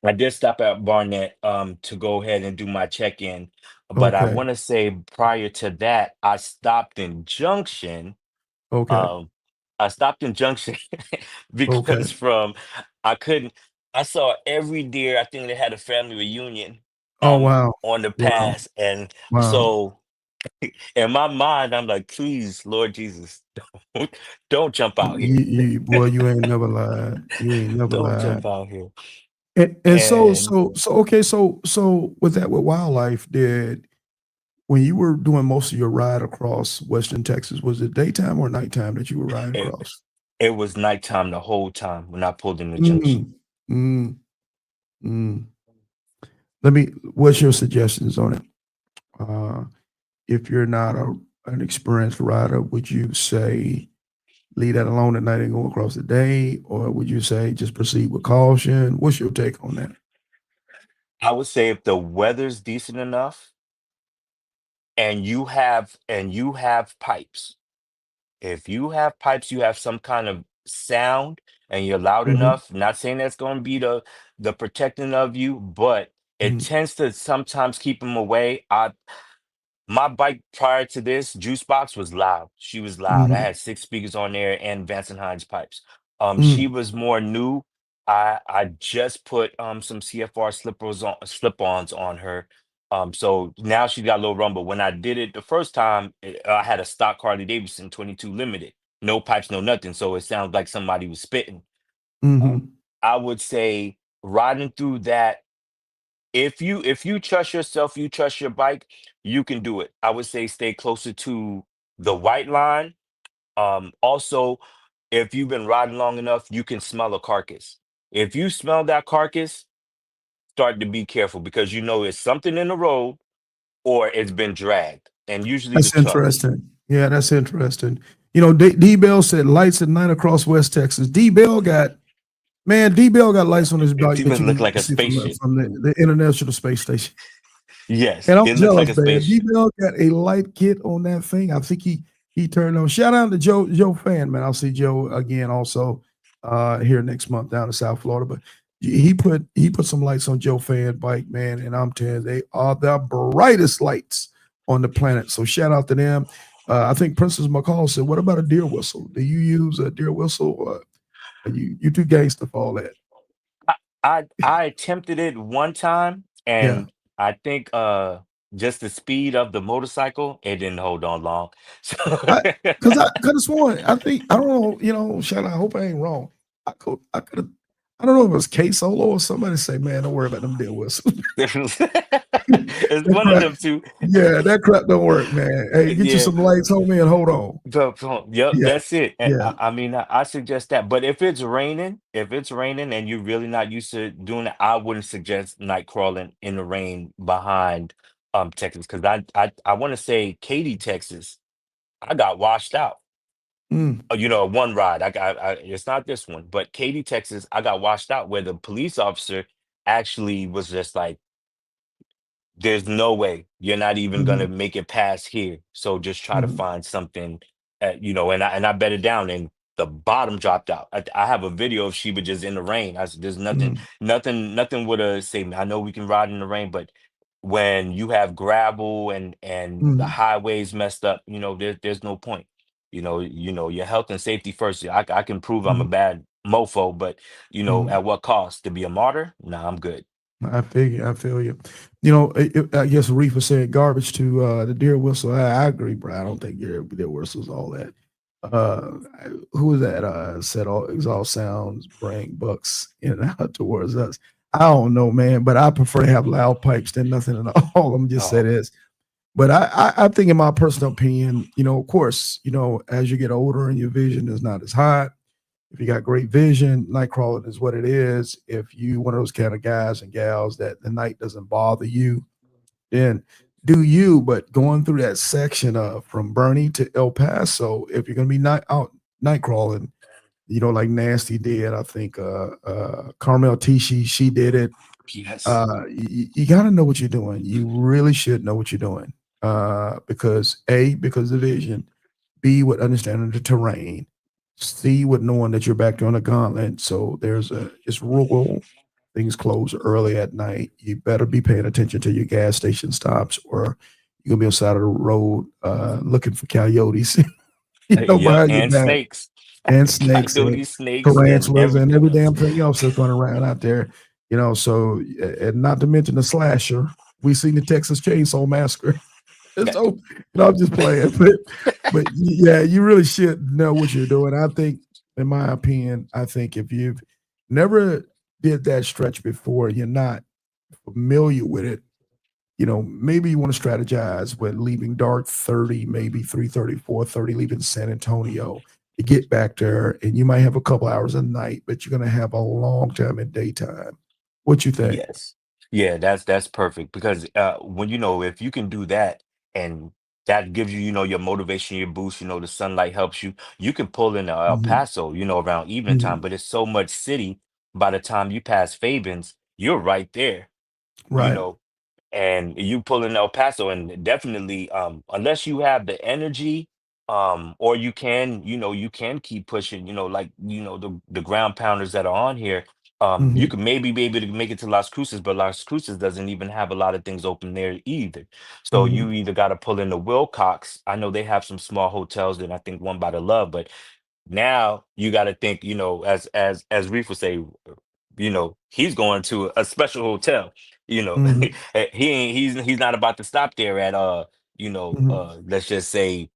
I did stop at Barnett to go ahead and do my check-in, but I Okay. want to say prior to that, I stopped in Junction. Okay. Um, I stopped in Junction Okay. because I couldn't I saw every deer. I think they had a family reunion Oh, wow. on the Wow. pass, and Wow. so in my mind, I'm like, please, Lord Jesus, don't don't jump out here. Boy, you ain't never lied. You ain't never Don't lied. jump out here. And And okay, so with that, with wildlife, did when you were doing most of your ride across Western Texas, was it daytime or nighttime that you were riding it across? it was nighttime the whole time when I pulled in the junction. Mm, mm, mm. What's your suggestions on it? Uh, if you're not an experienced rider, would you say leave that alone at night and go across the day, or would you say just proceed with caution? What's your take on that? I would say if the weather's decent enough and you have pipes. If you have pipes, you have some kind of sound and you're loud Mhm, enough. Not saying that's going to be the protecting of you, but it mhm, tends to sometimes keep them away. My bike prior to this, Juice Box was loud. She was loud. I mhm, had six speakers on there and Vance and Hines pipes. She mm, was more new. I just put some CFR slip-ons on her. So now she got a little rumble. When I did it the first time, I had a stock Harley Davidson 22 limited, no pipes, no nothing. So it sounds like somebody was spitting. Um, mhm. I would say riding through that, if you trust yourself, you trust your bike, you can do it. I would say stay closer to the white line. Also, if you've been riding long enough, you can smell a carcass. If you smell that carcass, start to be careful because you know it's something in the road or it's been dragged, and usually the That's truck. interesting. Yeah, that's interesting. You know, D Bell said lights at night across West Texas. D Bell got lights on his It bike that you even look can like a see spaceship. from the International Space Station. Yes, And I'm it looks like jealous, a man. spaceship. D-Bell got a light kit on that thing. I think he turned on. Shout out to Joe Fan, man. I'll see Joe again also here next month down in South Florida. But he put some lights on Joe Fan bike, man, and I'm telling you, they are the brightest lights on the planet. So shout out to them. I think Princess McCall said, "What about a deer whistle? Do you use a deer whistle? Or are you too gangster for all that?" I I attempted it one time, Yeah. and I think just the speed of the motorcycle, it didn't hold on long. So I because I could have sworn. I think I don't know. You know, Shannon. I hope I ain't wrong. I could have. I don't know if it was K Solo or somebody say, "Man, don't worry about them deal whistles." it's that one of crap. them two. Yeah, that crap don't work, man. Hey, get you Yeah. some lights, homie, and hold on. Yep, Yeah, that's it. And yeah. I mean, I suggest that. But if it's raining and you're really not used to doing it, I wouldn't suggest night crawling in the rain behind Texas because I want to say Katy, Texas. I got washed out. Mm, One ride. It's not this one, but Katy, Texas, I got washed out where the police officer actually was just like, there's no way you're not even gonna mhm, make it past here. So just try to mhm, find something, and I bet it down, and the bottom dropped out. I have a video of Sheba just in the rain. I said, "There's mhm, nothing would have saved me." I know we can ride in the rain, but when you have gravel and the mhm, highways messed up, there's no point. Your health and safety first. I can prove I'm a mhm, bad mofo, but mhm. at what cost? To be a martyr? Nah, I'm good. I feel you. I feel you. You know, I guess Reefer said garbage to the deer whistle. I agree, bro. I don't think deer whistles all that. Uh, who was that? Said all exhaust sounds bring bucks in and out towards us. I don't know, man, but I prefer to have loud pipes than nothing at all. I'm just say Oh, this. But I think, in my personal opinion, of course, as you get older and your vision is not as hot, if you got great vision, night crawling is what it is. If you one of those kind of guys and gals that the night doesn't bother you, then do you. But going through that section of from Bernie to El Paso, if you're gonna be night crawling, like Nasty did, I think Carmel Tishy, she did it. yes. You got to know what you're doing. You really should know what you're doing because the vision, B, with understanding the terrain, C, with knowing that you're back on a gauntlet. So there's it's rural. Things close early at night. You better be paying attention to your gas station stops, or you're gonna be on the side of the road looking for coyotes, Yep, behind your and back, snakes, and snakes and coyote snakes, and tarantulas and everything every else. damn thing else that's going around out there. So and not to mention the slasher. We seen the Texas Chainsaw Massacre. So I'm just playing, but yeah, you really should know what you're doing. I think, in my opinion, I think if you've never did that stretch before, you're not familiar with it. Maybe you want to strategize with leaving dark 30, maybe 3:30, 4:30, leaving San Antonio to get back there, and you might have a couple hours a night, but you're gonna have a long time in daytime. What you think? Yes. Yeah, that's perfect because when if you can do that and that gives you, your motivation, your boost, the sunlight helps you, you can pull into El Mhm, Paso, around evening time, mhm. but it's so much city by the time you pass Fabens, you're right there, you Right. know, and you pull in El Paso and definitely unless you have the energy or you can keep pushing like the ground pounders that are on here you Mhm, could maybe be able to make it to Las Cruces, but Las Cruces doesn't even have a lot of things open there either, so you mhm, either got to pull in the Wilcox. I know they have some small hotels and I think one by the Love, but now you got to think, as Reef would say, he's going to a special hotel. mhm, He's not about to stop there at mhm. let's just say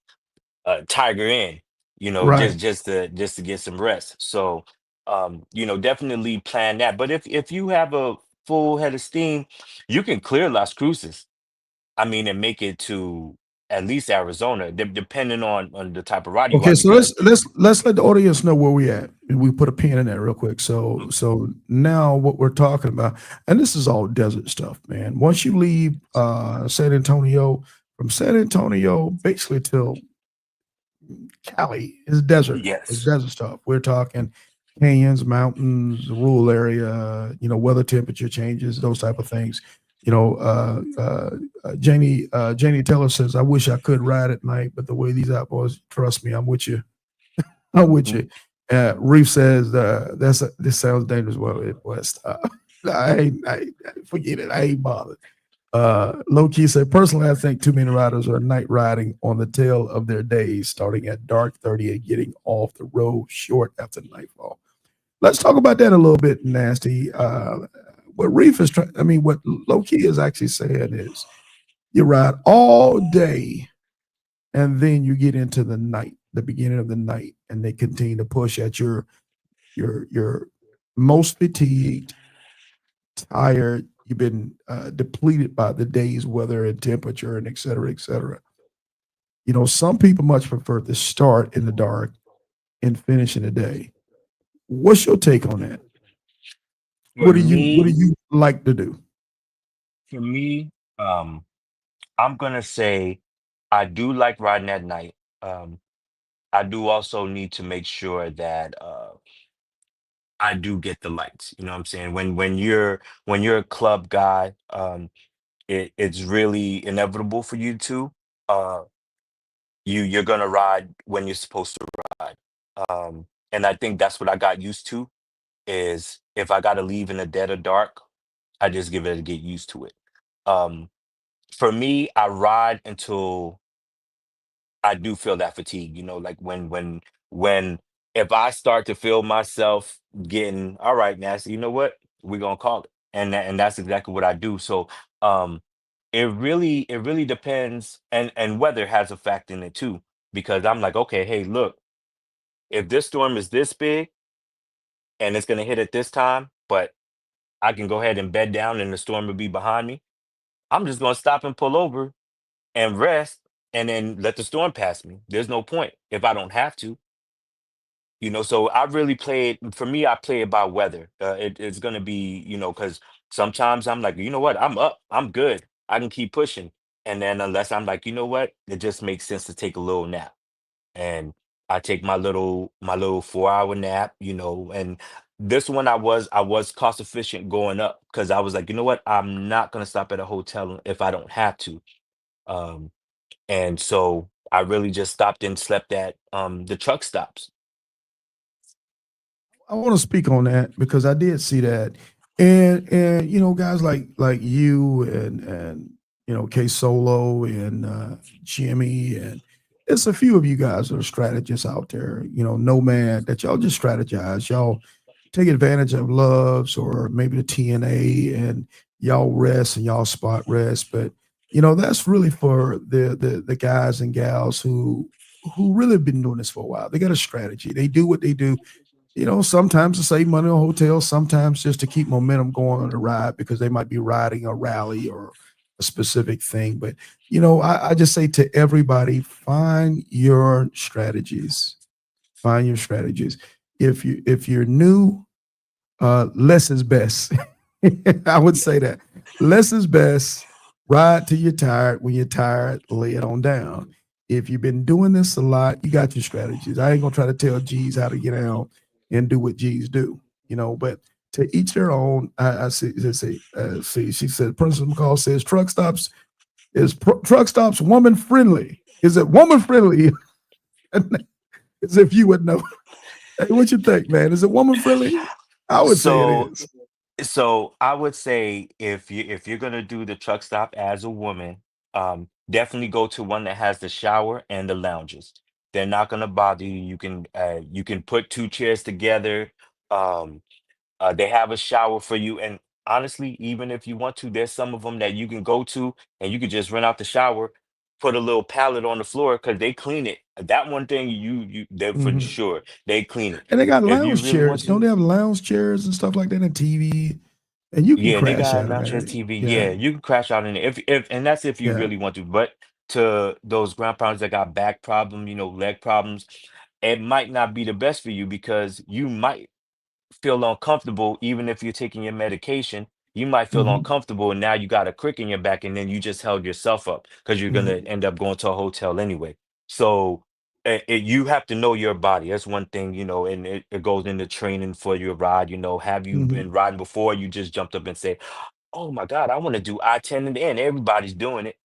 Tiger Inn, Right. just to get some rest. So definitely plan that. But if you have a full head of steam, you can clear Las Cruces. I mean, and make it to at least Arizona, depending on the type of ride you Okay, are, so because let's let the audience know where we at. And we put a pin in that real quick. So now what we're talking about, and this is all desert stuff, man. Once you leave San Antonio, from San Antonio basically till Cali is desert. It's yes. desert stuff. We're talking canyons, mountains, rural area, weather temperature changes, those type of things. Janie Teller says, I wish I could ride at night, but the way these outboys, trust me, I'm with you. I'm with Mm, you. Reef says, this sounds dangerous. Well, it was. Forget it. I ain't bothered. Low key said, personally, I think too many riders are night riding on the tail of their days, starting at dark 30 and getting off the road short after nightfall. Let's talk about that a little bit, Nasty. What Reef is trying, I mean, what Low key is actually saying is you ride all day and then you get into the night, the beginning of the night, and they continue to push at your most fatigued, tired, you've been depleted by the day's weather and temperature and et cetera, et cetera. Some people much prefer to start in the dark and finish in the day. What's your take on that? For What do me, you like to do? for me, um, I'm gonna say I do like riding at night. I do also need to make sure that I do get the lights. You know what I'm saying? When you're a club guy, it's really inevitable for you to. Uh, you're gonna ride when you're supposed to ride. And I think that's what I got used to is if I gotta leave in the dead of dark, I just give it to get used to it. Um, for me, I ride until I do feel that fatigue, like when if I start to feel myself getting all right, Nasty, you know what? We're gonna call it. And that's exactly what I do. So um it really depends, and weather has a fact in it too, because I'm like, okay, hey, look, if this storm is this big and it's gonna hit at this time, but I can go ahead and bed down and the storm will be behind me, I'm just gonna stop and pull over and rest and then let the storm pass me. There's no point if I don't have to. So I really play it. For me, I play it by weather. It's gonna be, because sometimes I'm like, you know what, I'm up, I'm good, I can keep pushing. And then unless I'm like, you know what, it just makes sense to take a little nap. And I take my little 4 hour nap, and this one I was cost efficient going up because I was like, you know what, I'm not gonna stop at a hotel if I don't have to. Um, and so I really just stopped and slept at the truck stops. I want to speak on that because I did see that. And guys like you and K Solo and Jimmy, and it's a few of you guys that are strategists out there, Nomad, that y'all just strategize. Y'all take advantage of loves or maybe the TNA, and y'all rest and y'all spot rest. But that's really for the guys and gals who really been doing this for a while. They got a strategy. They do what they do, sometimes to save money on hotels, sometimes just to keep momentum going on the ride because they might be riding a rally or a specific thing. But I just say to everybody, find your strategies. Find your strategies. If you're new, less is best. I would say that less is best. Ride till you're tired. When you're tired, lay it on down. If you've been doing this a lot, you got your strategies. I ain't gonna try to tell G's how to get out and do what G's do, but to each their own. I see. She said, Princess McCall says truck stops woman friendly. Is it woman friendly? As if you would know. Hey, what you think, man? Is it woman friendly? I would say it So is. So I would say if you're gonna do the truck stop as a woman, definitely go to one that has the shower and the lounges. They're not gonna bother you. You can put two chairs together. Um, they have a shower for you, and honestly, even if you want to, there's some of them that you can go to and you can just rent out the shower, put a little pallet on the floor because they clean it. That one thing they for Mhm. sure they clean it. And they got If you lounge really want chairs. Don't to. they have lounge chairs and stuff like that and TV? And you can Yeah, and they crash got at it, lounge chairs, man. TV. Yeah, Yeah, you can crash out in it if and that's if you yeah. really want to. But to those grandparents that got back problem, leg problems, it might not be the best for you because you might feel uncomfortable even if you're taking your medication. You might feel Mhm, uncomfortable and now you got a crick in your back and then you just held yourself up because you're gonna mhm, end up going to a hotel anyway. So you have to know your body. That's one thing, and it goes into training for your ride. Have you mhm. been riding before? You just jumped up and say, "Oh my God, I want to do I-10 in the end." Everybody's doing it.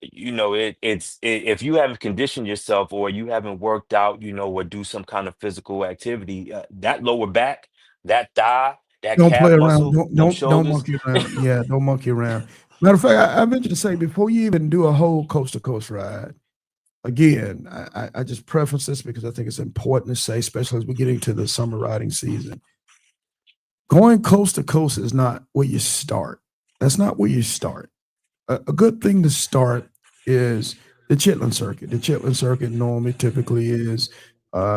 If you haven't conditioned yourself or you haven't worked out, or do some kind of physical activity, that lower back, that thigh, that Don't play calf around. muscle, Don't them don't don't shoulders. monkey around. Yeah, don't monkey around. Matter of fact, I venture to say before you even do a whole coast to coast ride, again, I just preface this because I think it's important to say, especially as we get into the summer riding season. Going coast to coast is not where you start. That's not where you start. A good thing to start is the Chitlin Circuit. The Chitlin Circuit normally typically is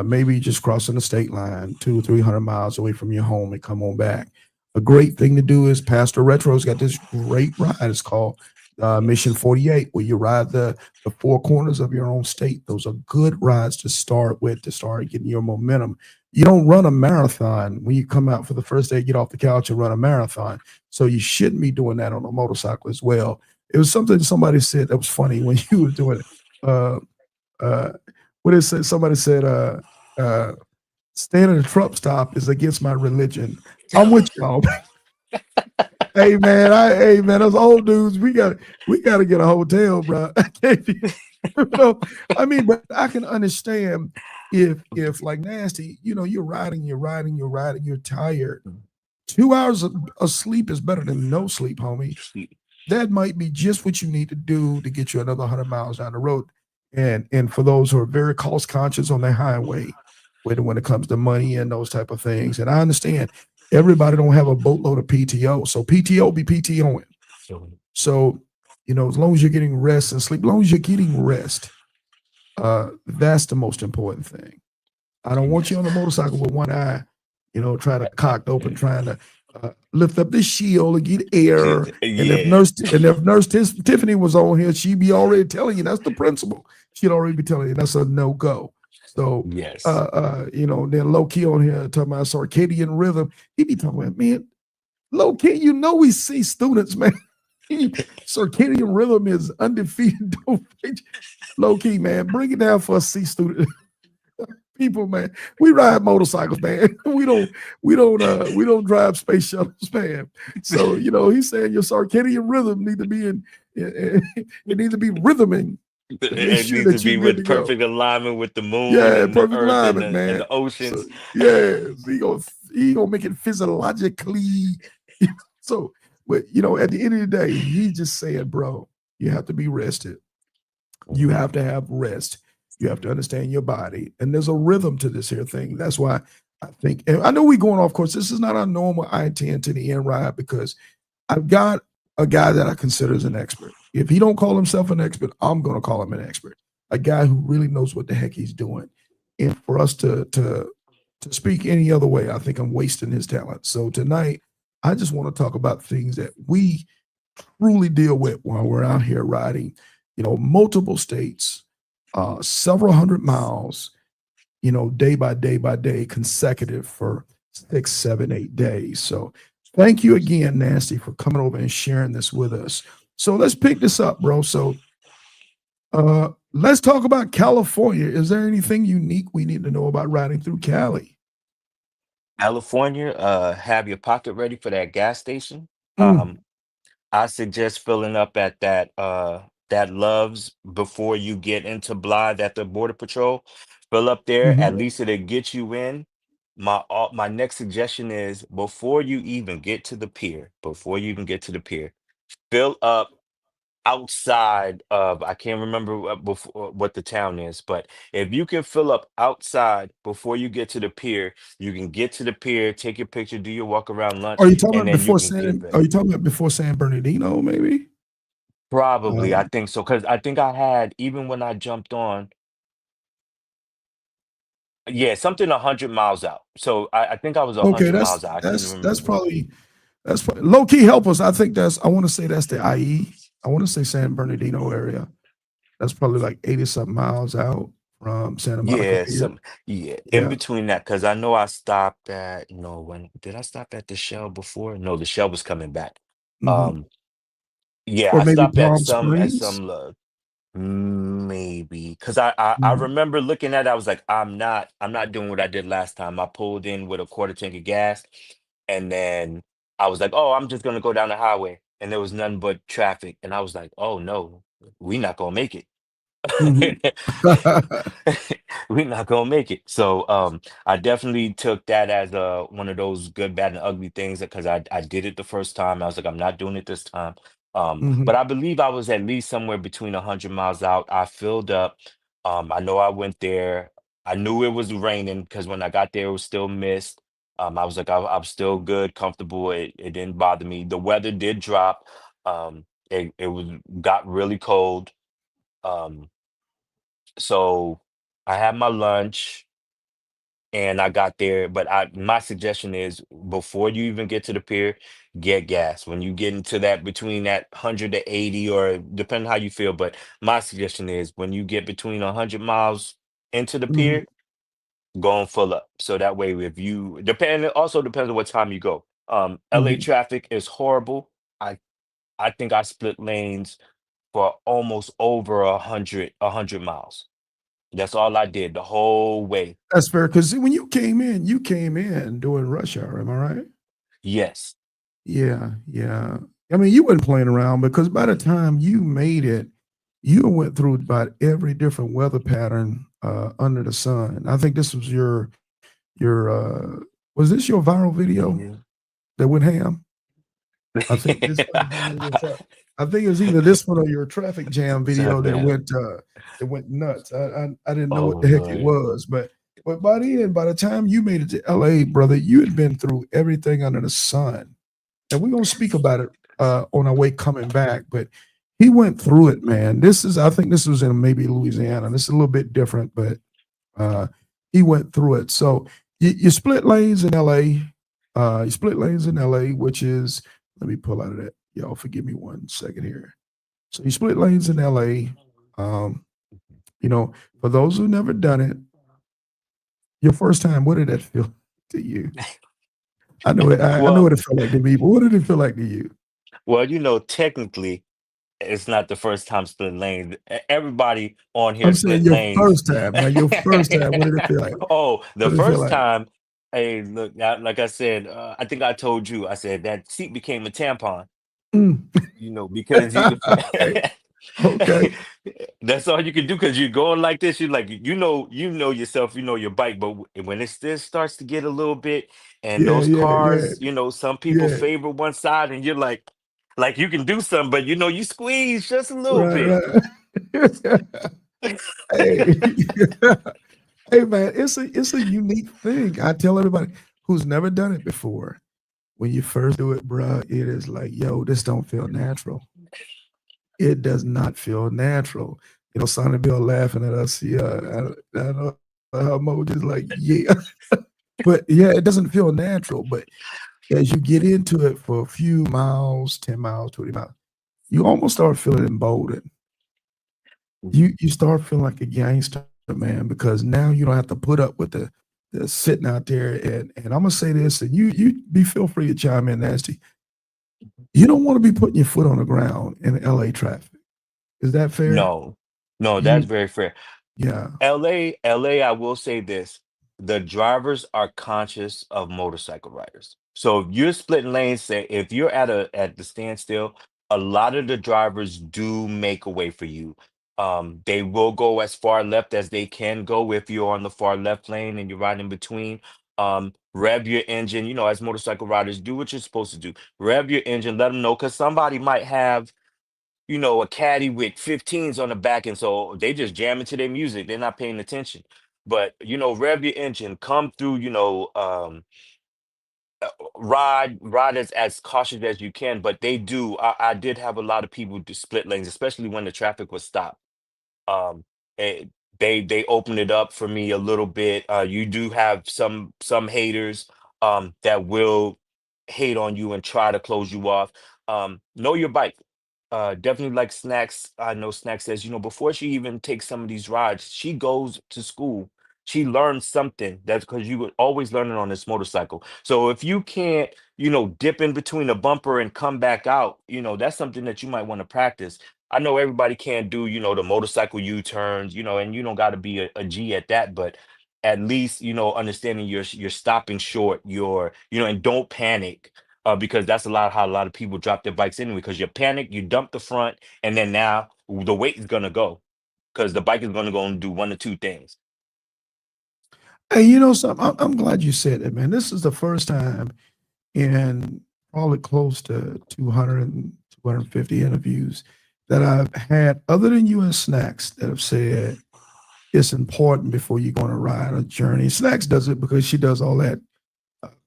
maybe just crossing the state line, 200 or 300 miles away from your home and come on back. A great thing to do is Pastor Retro's got this great ride. It's called Mission Yes. 48, where you ride the four corners of your own state. Those are good rides to start with, to start getting your momentum. You don't run a marathon when you come out for the first day, get off the couch and run a marathon. So you shouldn't be doing that on a motorcycle as well. It was something somebody said that was funny when you were doing it. Uh, uh, what it said, somebody said, uh, "Staying at a truck stop is against my religion." I'm with y'all. Hey man, those old dudes, we got to get a hotel, bro. I can't be, I mean, but I can understand if like nasty, you're riding, you're tired. 2 hours of sleep is better than no sleep, homie. That might be just what you need to do to get you another 100 miles down the road. And for those who are very cost conscious on their highway, when it comes to money and those type of things, and I understand everybody don't have a boatload of PTO, so PTO be PTOing. So as long as you're getting rest and sleep, as long as you're getting rest, that's the most important thing. I don't want you Yes. on the motorcycle with one eye, trying to cocked open, trying to lift up the shield and get air. And if Yeah. Nurse Tiffany was on here, she'd be already telling you that's the principle. She'd already be telling you that's a no go. So, Yes. then low key on here talking about circadian rhythm. He be talking about, man, low key, we see students, man. Circadian rhythm is undefeated. Low key, man, bring it down for a C student. People, man, we ride motorcycles, man. We don't drive space shuttles, man. So he's saying your circadian rhythm need to be it needs to be rhythming to make It sure needs to that you're be good to with go. perfect alignment with the moon Yeah, and the perfect earth and alignment, the man. So oceans. yeah, he gonna make it physiologically So, but at the end of the day, he just said, bro, you have to be rested. You Mhm. have to have rest. You have to understand your body. And there's a rhythm to this here thing. That's why I think, and I know we're going off course. This is not our normal I-10 to the end ride because I've got a guy that I consider as an expert. If he don't call himself an expert, I'm going to call him an expert. A guy who really knows what the heck he's doing. And for us to speak any other way, I think I'm wasting his talent. So tonight, I just want to talk about things that we truly deal with while we're out here riding, multiple states, several hundred miles, day by day, consecutive for 6, 7, 8 days. So thank you again, Nasty, for coming over and sharing this with us. So let's pick this up, bro. So let's talk about California. Is there anything unique we need to know about riding through Cali? California, have your pocket ready for that gas station. Mm, I suggest filling up at that Loves before you get into Blythe at the Border Patrol. Fill up there. At mhm. least it'll get you in. My next suggestion is before you even get to the pier, fill up outside of, I can't remember before what the town is, but if you can fill up outside before you get to the pier, you can get to the pier, take your picture, do your walk around lunch, Are you talking and about then you before can get San? back. Are you talking about before San Bernardino? Maybe. Probably, I Um, think so, because I think I had, even when I jumped on, yeah, something 100 miles out. So I think I was a okay, hundred that's miles out. I can't that's remember that's what. probably low key help us. I think that's. I want to say that's the IE. I want to say San Bernardino area. That's probably like 80 something miles out from Santa Monica Yeah, Pier. yeah, in Yeah. between that, because I know I stopped at, when did I stop at the Shell before? No, the Shell was coming back. Hmm. Um, yeah, Or I maybe stopped at Palm some Springs. maybe because I Mm-hmm. remember looking at it, I was like, I'm not doing what I did last time. I pulled in with a quarter tank of gas, and then I was like, oh, I'm just gonna go down the highway, and there was nothing but traffic, and I was like, oh no, we not gonna make it. Hmm. We're not gonna make it. So I definitely took that as one of those good, bad, and ugly things because I did it the first time. I was like, I'm not doing it this time. But Hmm. I believe I was at least somewhere between 100 miles out. I filled up. I know I went there. I knew it was raining because when I got there, it was still mist. I was like, I'm still good, comfortable. It didn't bother me. The weather did drop. It was got really cold. Um, so I had my lunch and I got there, but my suggestion is before you even get to the pier, get gas. When you get into that between that 100 to 80 or depending how you feel, but my suggestion is when you get between 100 miles into the Hmm. pier, go and full up. So that way if you depend it also depends on what time you go. LA Hmm. traffic is horrible. I I think I split lanes for almost over 100 miles. That's all I did the whole way. That's fair. Because when you came in during rush hour. Am I right? Yes. Yeah, yeah. I mean, you weren't playing around because by the time you made it, you went through about every different weather pattern under the sun. I think this was your was this your viral video Yeah. that went ham? I think this might have been one of your I think it was either this one or your traffic jam video Seven. that went nuts. I didn't know Oh what the heck it Lord. was, but by the end, by the time you made it to LA, brother, you had been through everything under the sun. And we're gonna speak about it on our way coming back. But he went through it, man. I think this was in maybe Louisiana. This is a little bit different, but uh, he went through it. So you split lanes in LA. You split lanes in LA, which is let me pull out of that. Y'all forgive me one second here. So you split lanes in LA. Um, you know, for those who never done it, your first time, what did that feel to you? I know it. I know Well, what it felt like to me, but what did it feel like to you? well, technically, it's not the first time split lanes. Everybody on here I'm saying split your lanes. first time. Now, your first time, what did it feel like? Oh, the What did it feel first like? time. Hey, look, like I said, I think I told you. I said that seat became a tampon. Mm. Because you Okay. Okay. That's all you can do because you're going like this. You're like, you know yourself, you know your bike. But when it still starts to get a little bit, and Yeah, those yeah, yeah, cars, some people yeah. favor one side, and you're like you can do something, but you squeeze just a little Right, bit. right. Hey, hey, man, it's a unique thing. I tell everybody who's never done it before. When you first do it, bruh, it is like, yo, this don't feel natural. It does not feel natural. Sonny Bill laughing at us. Yeah, I know how Mo just like, yeah. But yeah, it doesn't feel natural. But as you get into it for a few miles, 10 miles, 20 miles, you almost start feeling emboldened. You start feeling like a gangster, man, because now you don't have to put up with the sitting out there. And I'm gonna say this, and you be feel free to chime in, Nasty. You don't want to be putting your foot on the ground in LA traffic. Is that fair? No, no, that's You very fair. Yeah. LA, I will say this. The drivers are conscious of motorcycle riders. So if you're splitting lanes, say if you're at the standstill, a lot of the drivers do make a way for you. They will go as far left as they can go if you're on the far left lane and you're riding in between. Rev your engine, as motorcycle riders, do what you're supposed to do. Rev your engine, let them know because somebody might have a caddy with 15s on the back, and so they just jam into their music. They're not paying attention. But rev your engine, come through. Ride as cautious as you can. But they do. I did have a lot of people to split lanes, especially when the traffic was stopped. um eh, they open it up for me a little bit. You do have some haters that will hate on you and try to close you off. Know your bike. Definitely, like Snacks. I know Snacks says, before she even takes some of these rides, she goes to school. She learns something. That's because you would always learning on this motorcycle. So if you can't, dip in between a bumper and come back out, that's something that you might want to practice. I know everybody can't do, the motorcycle U-turns, and you don't got to be a G at that, but at least, understanding you're stopping short, and don't panic, because that's how a lot of people drop their bikes anyway, because you panic, you dump the front, and then now the weight is gonna go because the bike is gonna go and do one or two things. Hey, you know something? I'm glad you said that, man. This is the first time in probably close to 200 250 interviews that I've had, other than you and Snacks, that have said it's important before you go on a ride or journey. Snacks does it because she does all that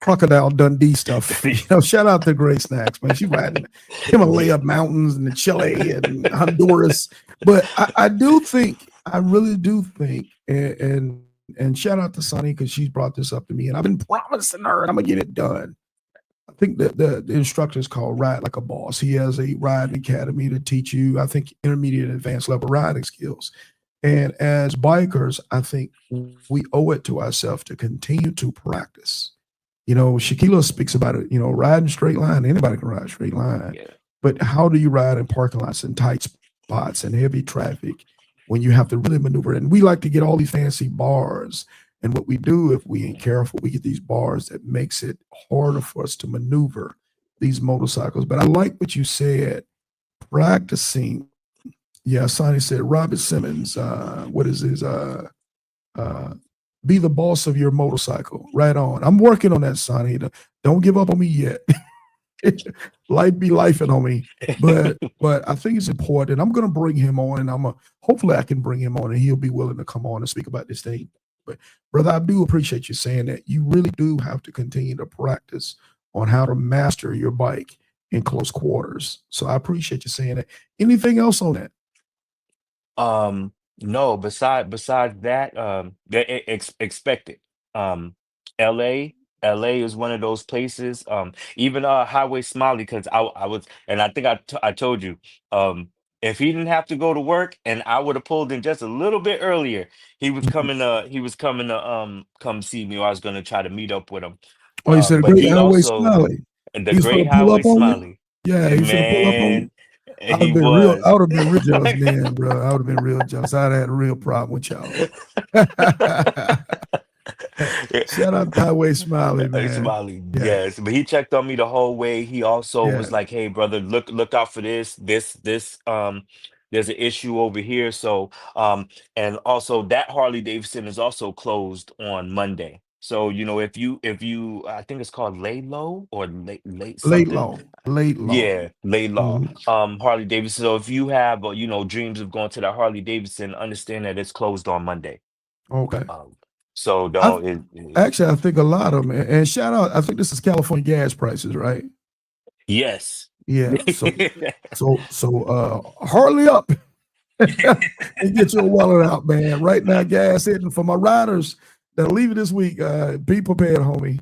Crocodile Dundee stuff. Shout out to Great Snacks, man. She riding Himalaya mountains and the Chile and Honduras. But I do think, I really do think, and shout out to Sonny because she's brought this up to me, and I've been promising her, and I'm gonna get it done. I think that the instructor is called Ride Like a Boss. He has a riding academy to teach you, I think, intermediate and advanced level riding skills. And as bikers, I think we owe it to ourselves to continue to practice. Shaquilla speaks about it, riding straight line. Anybody can ride straight line. Yeah. But how do you ride in parking lots and tight spots and heavy traffic when you have to really maneuver? And we like to get all these fancy bars. And what we do, if we ain't careful, we get these bars that makes it harder for us to maneuver these motorcycles. But I like what you said, practicing. Yeah, Sonny said Robert Simmons, what is his uh be the boss of your motorcycle. Right on. I'm working on that, Sonny. Don't give up on me yet. Life be lifing on me. But I think it's important. I'm gonna bring him on, and hopefully I can bring him on and he'll be willing to come on and speak about this thing. But brother, I do appreciate you saying that. You really do have to continue to practice on how to master your bike in close quarters. So I appreciate you saying that. Anything else on that? No, besides that, expect it. LA, LA is one of those places. Even Highway Smiley, because I was, and I think I told you, if he didn't have to go to work and I would have pulled in just a little bit earlier, he was coming to come see me, or I was gonna try to meet up with him. Oh, you said a But great he highway also, smiley. and the He was Great gonna pull Highway up on you. Smiley, Yeah, he and was gonna pull up on you. man, he was. I would have been real jealous then, bro. I would have been real jealous. I'd have had a real problem with y'all. Shout out to Highway Smiley, man. Smiley, Yeah, yes, but he checked on me the whole way. He also yeah. was like, "Hey, brother, look out for this there's an issue over here. So and also that Harley Davidson is also closed on Monday. So if you I think it's called lay low or late Late something. law, late law. Yeah, lay law. Mhm. Harley Davidson. So if you have dreams of going to that Harley Davidson, understand that it's closed on Monday. Okay. Um, so I don't actually I think a lot of them, and shout out. I think this is California gas prices, right? yes. Yeah. So hardly up and get your wallet out, man. Right now, gas hitting for my riders that leave it this week. Be prepared, homie.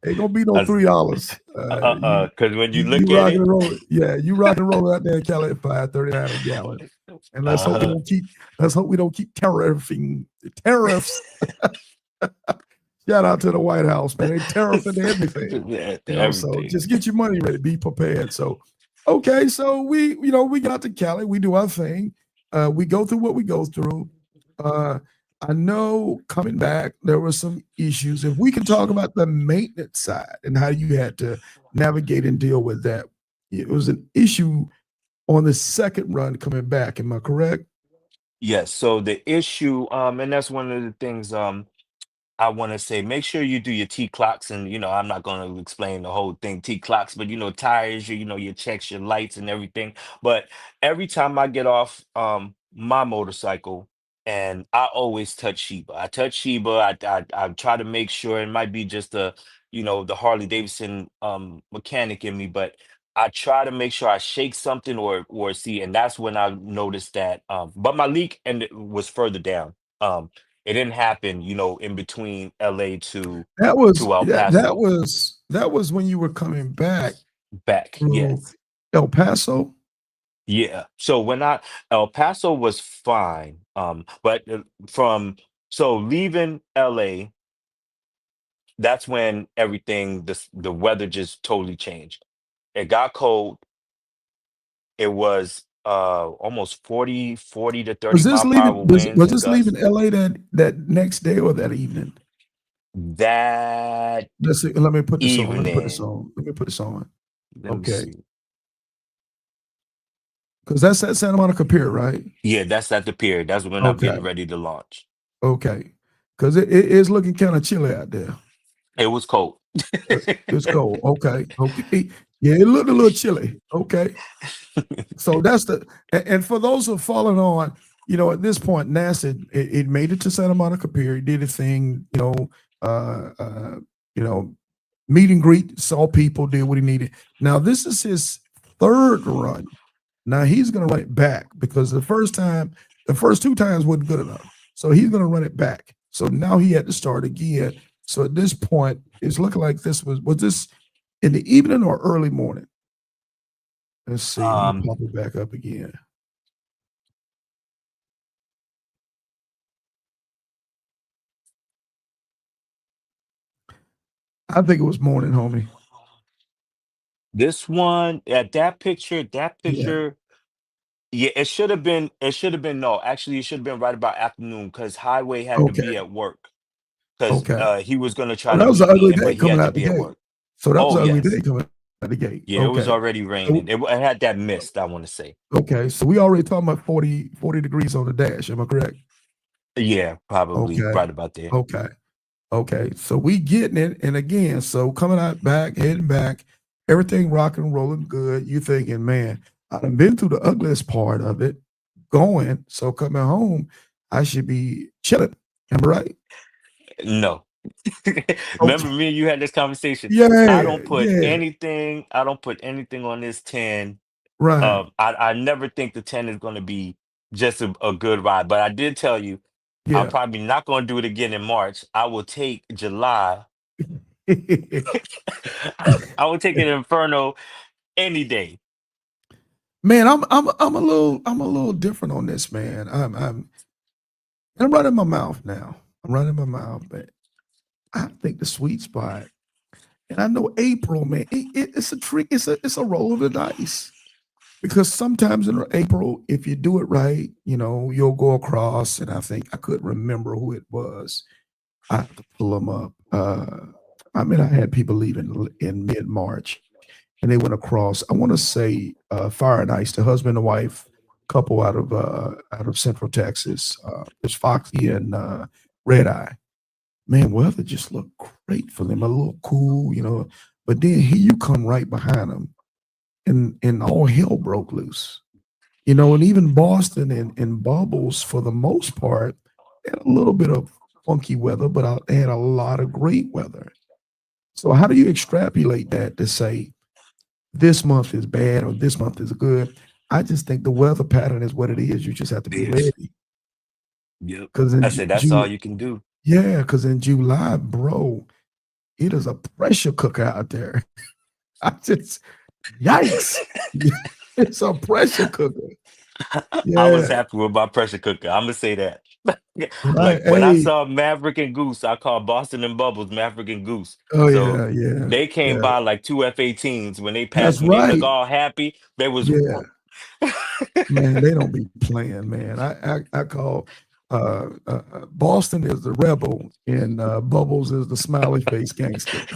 Ain't gonna be no That's- $3. Because when you You look at rock it, and roll. Yeah, you rock and roll out there in Cali at 5.39 a gallon. And uh, let's hope we don't keep tariffs. Shout out to the White House, man. They tariffing everything. So everything. just get your money ready, be prepared. So okay, so we got to Cali, we do our thing. We go through what we go through. I know coming back, there were some issues. If we can talk about the maintenance side and how you had to navigate and deal with that. It was an issue on the second run coming back. Am I correct? Yes. So the issue, and that's one of the things, I want to say, make sure you do your T clocks, and I'm not going to explain the whole thing T clocks, but tires, your checks, your lights, and everything. But every time I get off my motorcycle, and I always touch Sheba. I touch Sheba. I try to make sure it might be just the Harley Davidson mechanic in me, but I try to make sure I shake something or see, and that's when I noticed that. But my leak and it was further down. It didn't happen, in between LA That was to El that that Paso. was that was when you were coming back Back, through yes. El Paso. Yeah. So when I El Paso was fine. But from so leaving LA, that's when everything the weather just totally changed. It got cold. It was almost 40 to 30 mile per hour winds Was and this leaving gusts. LA that next day or that evening? That Let's see, let me put this on. Let me put this evening, on. Let me put this on. let me Okay. see. Because that's at Santa Monica Pier, right? Yeah, that's at the pier. That's when I'm getting Okay. ready to launch. Okay. Because it is looking kind of chilly out there. It was cold. It's cold. Okay. Okay. Yeah, it looked a little chilly. Okay. So that's and for those who are following on, at this point, NASA it made it to Santa Monica Pier, did a thing, uh, uh, you know, meet and greet, saw people, did what he needed. Now this is his third run. Now he's going to run it back because the first two times wasn't good enough, so he's going to run it back. So now he had to start again. So at this point, it's looking like this was this in the evening or early morning. Let's see. Let me um, pop it back up again. I think it was morning, homie. this one at that Yeah. picture, yeah, it should have been no, actually it should have been right about afternoon because Highway had to Okay. be at work because Okay. he was gonna So try to that was an meet me, ugly and day but he coming had to out the be at gate. work. So that was Oh an ugly day yes, coming out the gate. yeah, it was Okay. already raining. So It had that mist, I want to say. okay. So we already talking about 40 degrees on the dash. Am I correct? Yeah, probably Okay. right about there. Okay. Okay. So we getting it. And again, so coming out back, heading back, everything rocking, rolling good. You thinking, man, I've been through the ugliest part of it going. So coming home, I should be chilling. Am I right? No. Okay. Remember me and you had this conversation. Yeah. Yeah. I don't put anything on this 10. Right. I never think the 10 is going to be just a good ride, but I did tell you I'm Yeah. probably not going to do it again in March. I will take July. I will take an Inferno any day. Man, I'm a little different on this, man. I'm running my mouth now. I'm running my mouth, but I think the sweet spot, and I know April, man, it's a trick. It's a roll of the dice because sometimes in April, if you do it right, you'll go across. And I think I couldn't remember who it was. I have to pull them up. I mean, I had people leaving in mid March, and they went across. I want to say Fire and Ice, the husband and wife. couple out of Central Texas. There's Foxy and Red Eye. Man, weather just looked great for them. A little cool, you know. But then here you come right behind them, and all hell broke loose. You know, and even Boston and Bubbles, for the most part, had a little bit of funky weather, but they had a lot of great weather. So how do you extrapolate that to say this month is bad or this month is good? I just think the weather pattern is what it is. You just have to be Is. ready. Yep. Because in I said that's all you can do. Yeah, because in July, bro, it is a pressure cooker out there. I just yikes. It's a pressure cooker. I was Yeah, happy with my pressure cooker. I'm gonna say that. right. Like when I Hey, saw Maverick and Goose, I called Boston and Bubbles Maverick and Goose. oh So yeah, yeah, they came yeah. by like two F-18s. When they That's passed me, they look right. all happy. They was Yeah, man, they don't be playing, man. I call Boston is the rebel and Bubbles is the smiley face gangster.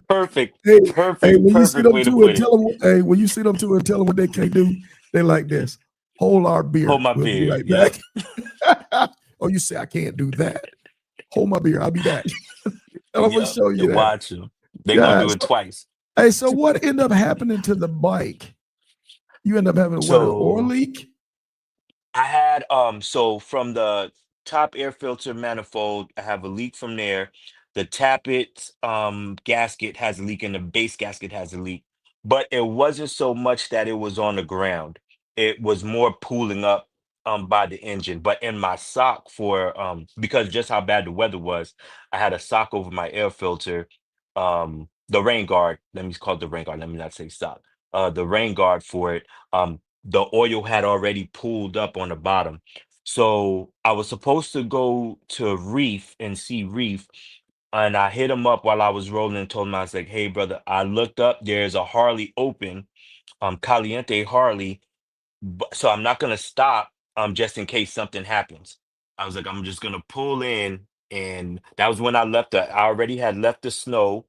perfect, Hey, hey, perfect, when you see perfect them way to two and put it. tell them, hey, when you see them two and tell them what they can't do, they like this. Hold our Hold beer. my We'll be beer. right Yep. back. Oh, you say I can't do that. Hold my beer. I'll be back. And I'm gonna Yep. show you And that. watch them. They're gonna Yeah. do it twice. Hey, so what ended up happening to the bike? You end up having what, an oil So leak? I had so from the top air filter manifold, I have a leak from there. The tappet gasket has a leak and the base gasket has a leak. But it wasn't so much that it was on the ground. It was more pooling up by the engine. But in my sock for because just how bad the weather was, I had a sock over my air filter, the rain guard. Let me call it the rain guard, let me not say sock. The rain guard for it. The oil had already pooled up on the bottom. So I was supposed to go to Reef and see Reef. And I hit him up while I was rolling and told him, I was like, hey, brother, I looked up, there's a Harley open, Caliente Harley. So I'm not going to stop just in case something happens. I was like, I'm just going to pull in. And that was when I left. I already had left the snow.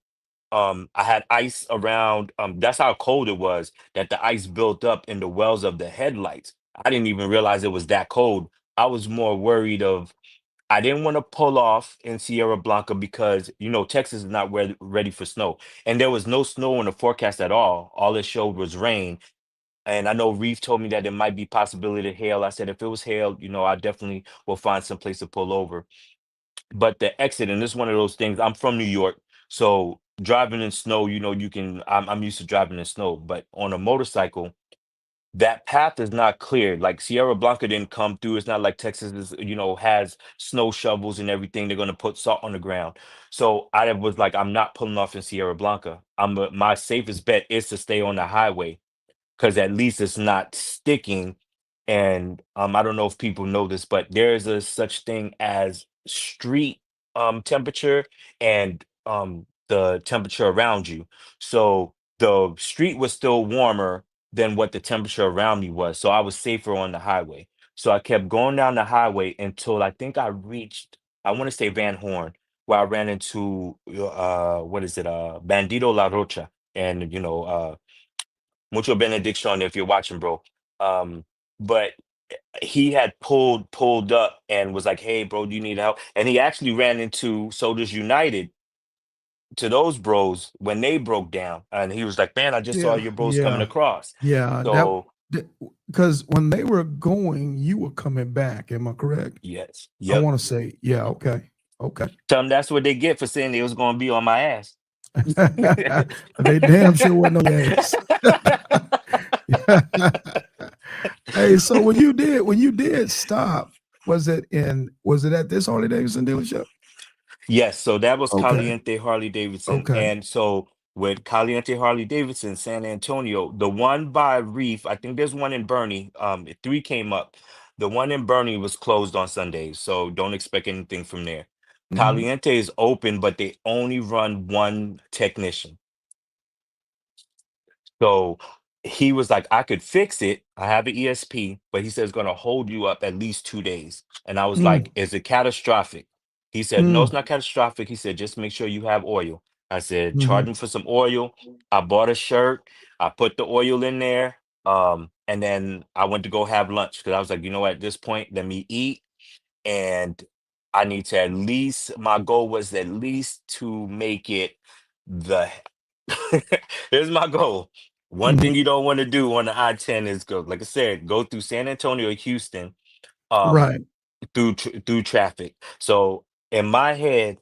I had ice around. That's how cold it was that the ice built up in the wells of the headlights. I didn't even realize it was that cold. I was more worried of. I didn't want to pull off in Sierra Blanca because Texas is not ready for snow, and there was no snow in the forecast at all. All it showed was rain. And I know Reef told me that there might be possibility of hail. I said if it was hail, I definitely will find some place to pull over. But the exit, and this is one of those things. I'm from New York, so driving in snow, you can. I'm used to driving in snow, but on a motorcycle, that path is not clear. Like Sierra Blanca didn't come through. It's not like Texas is, has snow shovels and everything. They're gonna put salt on the ground. So I was like, I'm not pulling off in Sierra Blanca. My safest bet is to stay on the highway because at least it's not sticking. And I don't know if people know this, but there is a such thing as street temperature and the temperature around you. So the street was still warmer than what the temperature around me was. So I was safer on the highway. So I kept going down the highway until I think I reached, I want to say Van Horn, where I ran into what is it, Bandito La Rocha. And mucho benediction if you're watching, bro. But he had pulled up and was like, "Hey, bro, do you need help?" And he actually ran into Soldiers United to those bros when they broke down, and he was like, "Man, I just saw Yeah, your bros coming yeah, across." yeah. So Because when they were going, you were coming back. Am I correct? yes, I yep. want to say, yeah, okay, okay. Tell them that's what they get for saying they was going to be on my ass. They damn sure wasn't on your ass. Hey, so when you did stop, was it at this Harley Davidson dealership? Yes, so that was Okay, Caliente Harley Davidson. okay. And so with Caliente Harley Davidson, San Antonio, the one by Reef, I think there's one in Bernie. Three came up. The one in Bernie was closed on Sundays, so don't expect anything from there. Mhm. Caliente is open, but they only run one technician. So he was like, I could fix it. I have an ESP, but he says it's going to hold you up at least 2 days. And I was Mm, like, is it catastrophic? He said, no, it's mm, not catastrophic. He said, just make sure you have oil. I said, charge mhm. me for some oil. I bought a shirt. I put the oil in there. And then I went to go have lunch because I was like, you know what, at this point, let me eat. And I need to at least, my goal was at least to make it the, here's my goal. One Mhm. thing you don't want to do on the I-10 is go, like I said, go through San Antonio, Houston, um, Right. through traffic. So in my head,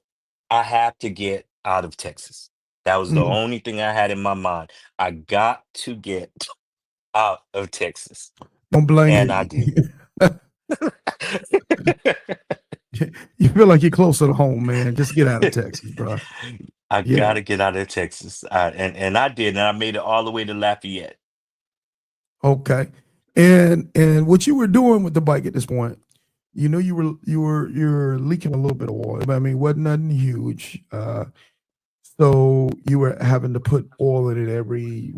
I have to get out of Texas. That was the Mm. only thing I had in my mind. I got to get out of Texas, Don't blame and I you. did. You feel like you're closer to home, man. Just get out of Texas, bro. I Yeah. gotta get out of Texas, and I did, and I made it all the way to Lafayette. Okay. And what you were doing with the bike at this point, you know, you're leaking a little bit of oil. But I mean, wasn't nothing huge. So you were having to put oil in it every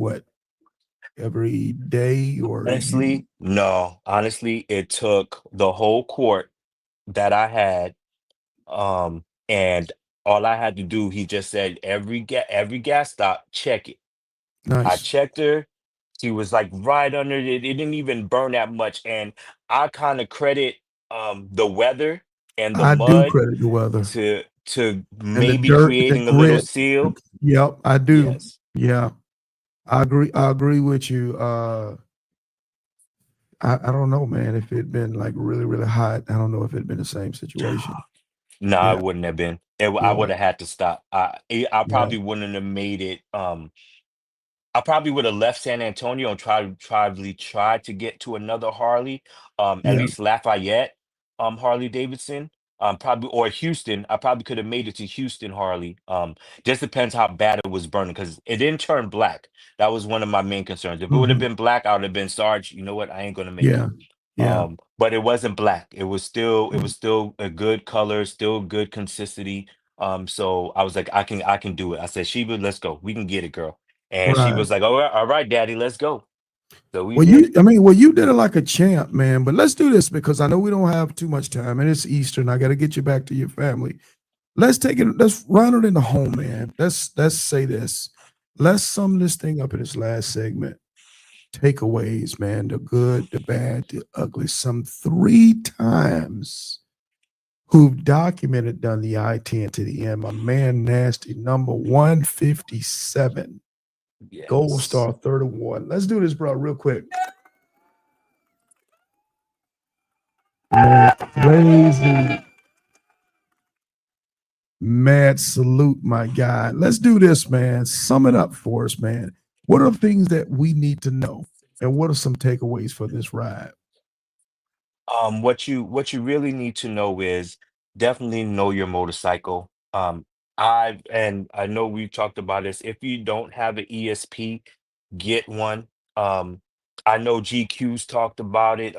day, or you? Honestly, no. Honestly, it took the whole quart that I had, and all I had to do, he just said every gas stop, check it. I Nice. checked her. She was like right under it. It didn't even burn that much. And I kind of credit the weather and the I do mud credit the weather to and the maybe dirt, the creating a little grit. seal. Yep, I do. Yes. Yeah, I agree. I agree with you. I don't know, man. If it'd been like really, really hot, I don't know if it'd been the same situation. No, I Yeah, wouldn't have been. I yeah, would have had to stop. I yeah, probably wouldn't have made it. I probably would have left San Antonio and tried to get to another Harley, at yeah. least Lafayette, Harley Davidson, probably or Houston. I probably could have made it to Houston Harley. Just depends how bad it was burning because it didn't turn black. That was one of my main concerns. If it would have Hmm. been black, I would have been Sarge. You know what? I ain't gonna make it. Yeah, yeah. But it wasn't black. It Mm. was still a good color, still good consistency. So I was like, I can do it. I said, Sheba, let's go. We can get it, girl. And she Right. was like, all right, daddy, let's go. So we Well, did it. you did it like a champ, man. But let's do this because I know we don't have too much time, and it's Easter, and I got to get you back to your family. Let's take it. Let's run it in the home, man. Let's say this. Let's sum this thing up in this last segment. Takeaways, man. The good, the bad, the ugly. Some three times who've documented done the I-10 to the end. My man, Nasty, number 157, Gold Yes. Star 31. Let's do this, bro, real quick. Man, lazy, mad salute, my guy. Let's do this, man. Sum it up for us, man. What are things that we need to know? And what are some takeaways for this ride? What you really need to know is definitely know your motorcycle. I know we talked about this. If you don't have an ESP, get one. Um, I know GQ's talked about it.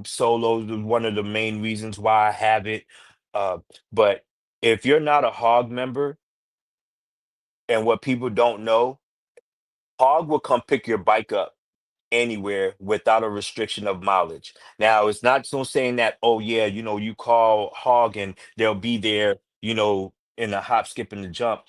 Solo is one of the main reasons why I have it. Uh, but if you're not a hog member, and what people don't know, hog will come pick your bike up anywhere without a restriction of mileage. Now, it's not so saying that, oh yeah, you call Hog and they'll be there, in a hop, skip, and a jump.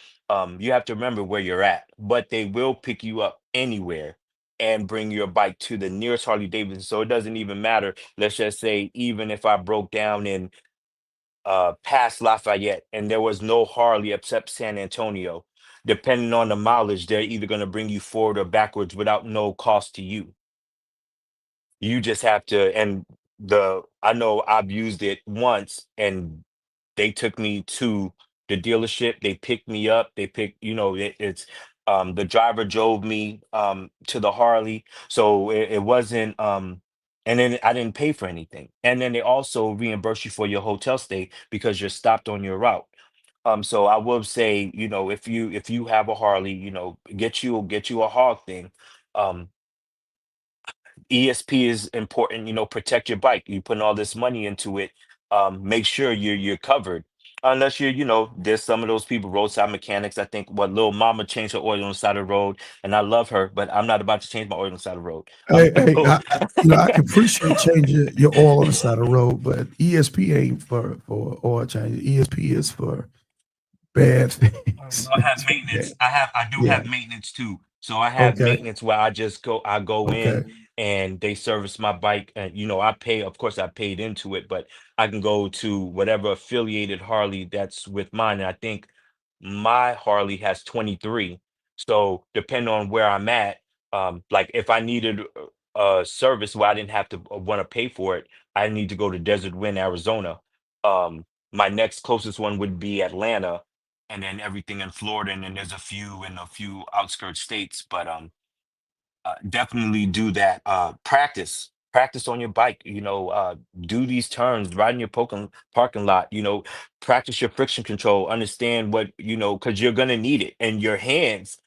You have to remember where you're at, but they will pick you up anywhere and bring your bike to the nearest Harley Davidson. So it doesn't even matter. Let's just say, even if I broke down in past Lafayette and there was no Harley except San Antonio, depending on the mileage, they're either going to bring you forward or backwards without no cost to you. You just have to, and I know I've used it once and they took me to the dealership, they picked me up, it's the driver drove me to the Harley. So it wasn't and then I didn't pay for anything. And then they also reimburse you for your hotel stay because you're stopped on your route. So I will say, if you have a Harley, get you a hog thing. Um, ESP is important, protect your bike. You putting all this money into it. Make sure you're covered. Unless there's some of those people, roadside mechanics. I think what little mama changed her oil on the side of the road, and I love her, but I'm not about to change my oil on the side of the road. Hey, hey, So, I can appreciate changing your oil on the side of the road, but ESP ain't for oil change. ESP is for bad things. I have It's for bad. maintenance. I do Yeah. have maintenance too. So I have Okay. maintenance where I go Okay. in and they service my bike. And I pay, of course, I paid into it, but I can go to whatever affiliated Harley that's with mine. And I think my Harley has 23. So depending on where I'm at, like if I needed a service where I didn't have to want to pay for it, I need to go to Desert Wind, Arizona. My next closest one would be Atlanta, and then everything in Florida, and then there's a few in a few outskirts states. But definitely do that. Practice on your bike. Do these turns, ride in your parking lot. Practice your friction control. Understand what because you're gonna need it, and your hands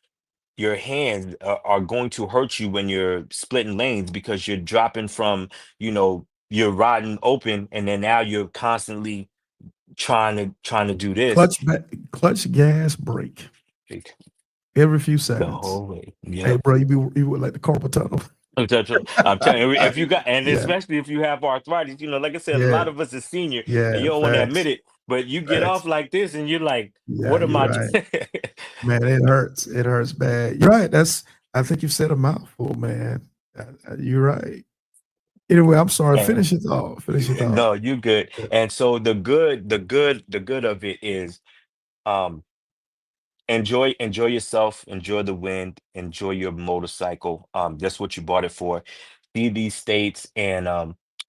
are going to hurt you when you're splitting lanes because you're dropping from you're riding open, and then now you're constantly trying to do this Clutch, gas, brake like, every few the seconds. whole way. Hey, Yep. bro, you would like the carpal tunnel. I'm telling you, if you got, and Yeah, especially if you have arthritis, like I said, a yeah, lot of us is senior and yeah. you don't want to admit Facts, it, but you get off facts. like this and you're like, Yeah, what am you're I right, doing? man. It hurts. It hurts bad. You're right. I think you've said a mouthful, man. You're right. Anyway, I'm sorry. And Finish your thought. Finish your thought. no, you good. Yeah, And so the good of it is, um, enjoy yourself, enjoy the wind, enjoy your motorcycle. That's what you bought it for. See these states, and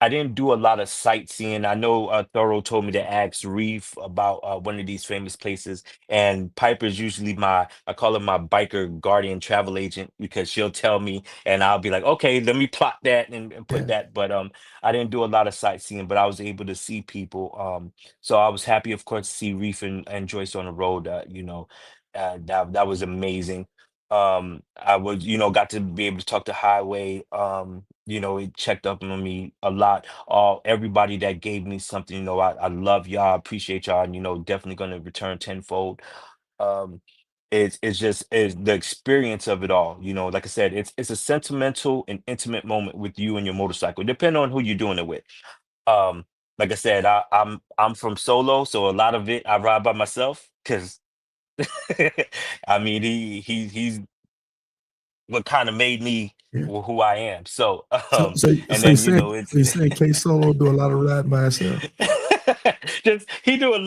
I didn't do a lot of sightseeing. I know Thorough told me to ask Reef about one of these famous places, and Piper's usually I call her my biker guardian travel agent, because she'll tell me and I'll be like, okay, let me plot that and put yeah, that. But I didn't do a lot of sightseeing, but I was able to see people. So I was happy, of course, to see Reef and Joyce on the road. That was amazing. I was, got to be able to talk to Highway. He checked up on me a lot. All Everybody that gave me something, I love y'all, appreciate y'all, and definitely gonna return tenfold. Um, it's the experience of it all. Like I said, it's a sentimental and intimate moment with you and your motorcycle, depending on who you're doing it with. Um, like I said, I'm from solo, so a lot of it I ride by myself because I mean, he's what kind of made me yeah. who I am. So, So, so, and so you then said, it's so you saying K Solo do a lot of riding by himself? just he do a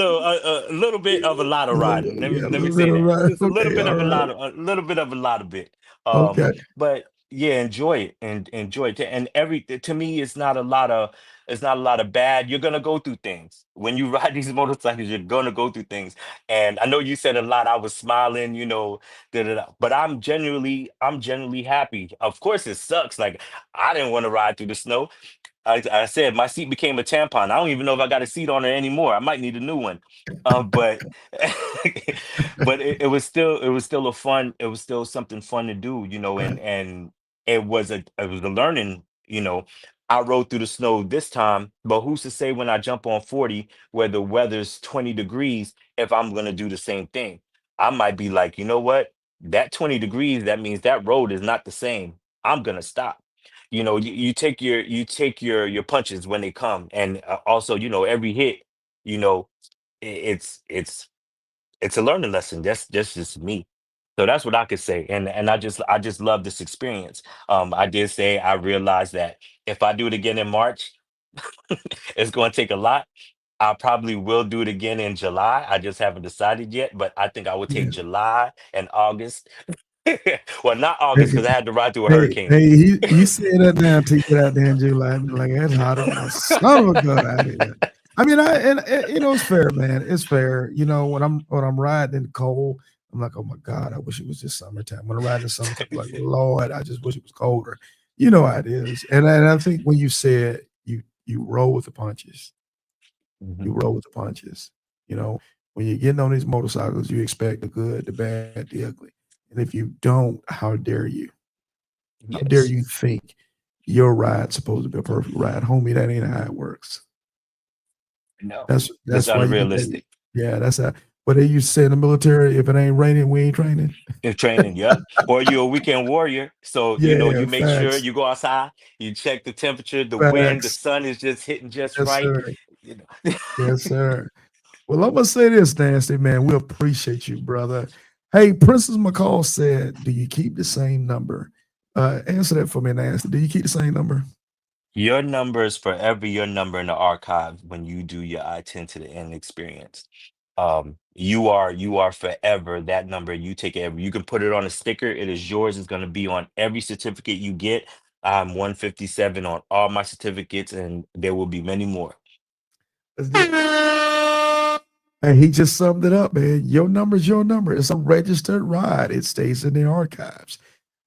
little bit of a lot of riding. Let me Yeah, a let me little bit say of that. ride. Just a little Okay, bit all of right. a little bit of a lot of it. Okay. But yeah, enjoy it and enjoy it. And to me, it's not a lot of bad. You're gonna go through things when you ride these motorcycles. You're gonna go through things. And I know you said a lot. I was smiling, da, da, da. But I'm genuinely happy. Of course, it sucks. Like I didn't want to ride through the snow. I said my seat became a tampon. I don't even know if I got a seat on it anymore. I might need a new one. But but it was still something fun to do, Right. and it was a learning. I rode through the snow this time, but who's to say when I jump on 40 where the weather's 20 degrees if I'm gonna do the same thing? I might be like, you know what? That 20 degrees, that means that road is not the same. I'm gonna stop. You take your punches when they come, and also every hit, you know it's a learning lesson. That's just me. So that's what I could say, and I just love this experience. I did say I realized that if I do it again in March, it's going to take a lot. I probably will do it again in July. I just haven't decided yet, but I think I would take Yeah. July and August. Well, not Hey, August because I had to ride through a hey, hurricane. hey, you say that now until you get out there in July and be like, it's hotter than a son of a gun out here. I mean, it's fair, man. It's fair. When I'm riding in the cold, I'm like, oh my God, I wish it was just summertime. When I ride in the summertime, I'm like, Lord, I just wish it was colder. You know how it is. And I think when you said you roll with the punches, Mhm. you roll with the punches. You know, when you're getting on these motorcycles, you expect the good, the bad, the ugly. And if you don't, how dare you? How dare Yes. you think your ride's supposed to be a perfect ride, homie? That ain't how it works. No, that's That's why you get that. unrealistic. Yeah, that's how. What they used to say in the military: if it ain't raining, we ain't training. In training, yep. Or you're a weekend warrior. So, Yeah, you make sure facts, you go outside, you check the temperature, the wind, the facts. sun is just hitting just Yes, right. sir. You know. Yes, sir. Well, I'm gonna say this, Nasty man. We appreciate you, brother. Hey, Princess McCall said, "Do you keep the same number Answer that for me, Nancy. Do you keep the same number? Your number is forever your number in the archive when you do your I-10 to the end experience. You are forever that number. You take it. You can put it on a sticker. It is yours. It's going to be on every certificate you get. I'm 157 on all my certificates, and there will be many more. Let's do it. And he just summed it up, man. Your number is your number. It's a registered ride. It stays in the archives.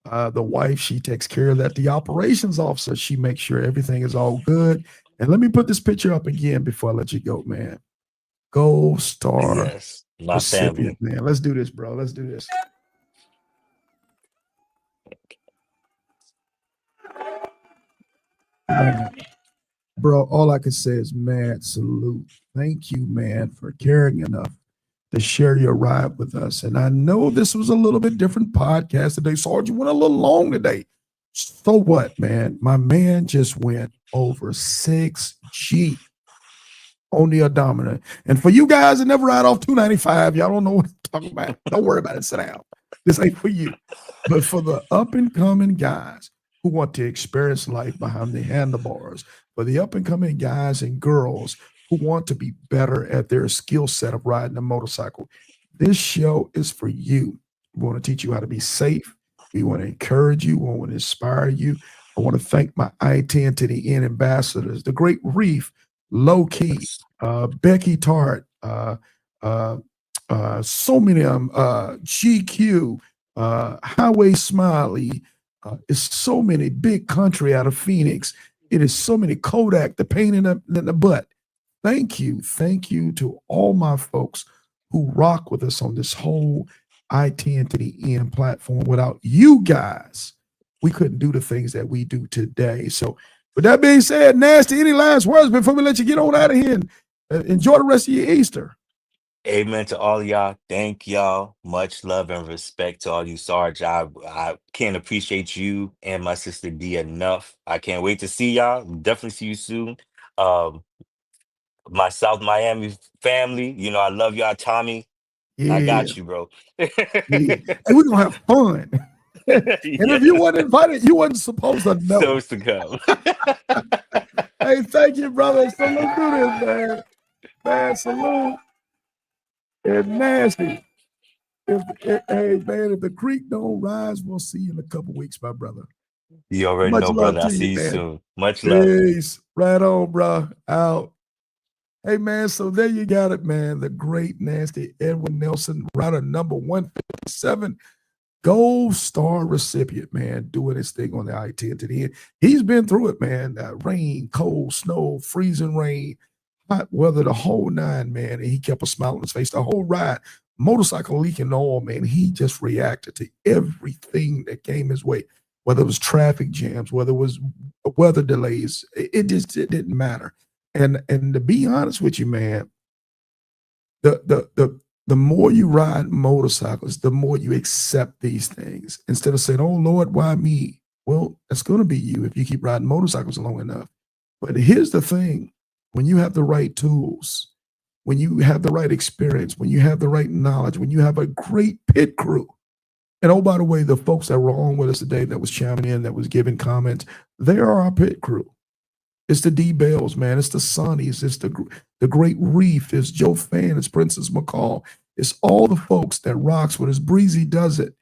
The wife, she takes care of that. The operations officer, she makes sure everything is all good. And let me put this picture up again before I let you go, man. Gold Star Yes, my recipient, family. man. Let's do this, bro. Let's do this. Man, bro, all I can say is mad salute. Thank you, man, for caring enough to share your ride with us. And I know this was a little bit different podcast today. Sarge, you went a little long today. So what, man? My man just went over 6G on the odometer. And for you guys that never ride off 295, y'all don't know what I'm talking about. Don't worry about it. Sit down. This ain't for you. But for the up and coming guys who want to experience life behind the handlebars, for the up and coming guys and girls who want to be better at their skill set of riding a motorcycle, this show is for you. We want to teach you how to be safe. We want to encourage you. We want to inspire you. I want to thank my I-10 to the end ambassadors, the Great Reef, Low Key, Becky Tart, so many of them, GQ, Highway Smiley. It's so many Big Country out of Phoenix. It is so many Kodak, the pain in the butt. Thank you to all my folks who rock with us on this whole I-10 to the end platform. Without you guys, we couldn't do the things that we do today. So with that being said, Nasty, any last words before we let you get on out of here and enjoy the rest of your Easter? Amen to all y'all. Thank y'all. Much love and respect to all you, Sarge. I can't appreciate you and my sister D enough. I can't wait to see y'all. Definitely see you soon. Um, my South Miami family, I love y'all, Tommy. I Yeah, got you, bro. yeah. And we're gonna have fun. And if you Yes. weren't invited, you wasn't supposed to know. So's to come. Hey, thank you, brother. So let's do this, man. Man, salute. And Nasty. Hey, man, if the creek don't rise, we'll see you in a couple weeks, my brother. You already Much know, love brother. I'll to see you, you man. soon. Much love. Peace. Right on, bro. Out. Hey, man, so there you got it, man. The great, nasty Edwin Nelson, rider number 157, Gold Star recipient, man, doing his thing on the I-10 to the end. He's been through it, man. Rain, cold, snow, freezing rain, hot weather, the whole nine, man. And he kept a smile on his face the whole ride. Motorcycle leaking oil, man. He just reacted to everything that came his way, whether it was traffic jams, whether it was weather delays. It didn't matter. And to be honest with you, man, the more you ride motorcycles, the more you accept these things. Instead of saying, "Oh Lord, why me?" Well, it's going to be you if you keep riding motorcycles long enough. But here's the thing: when you have the right tools, when you have the right experience, when you have the right knowledge, when you have a great pit crew. And oh, by the way, the folks that were on with us today that was chiming in, that was giving comments, they are our pit crew. It's the D Bells, man. It's the Sonnies. It's the Great Reef. It's Joe Fan. It's Princess McCall. It's all the folks that rocks with us. Breezy does it.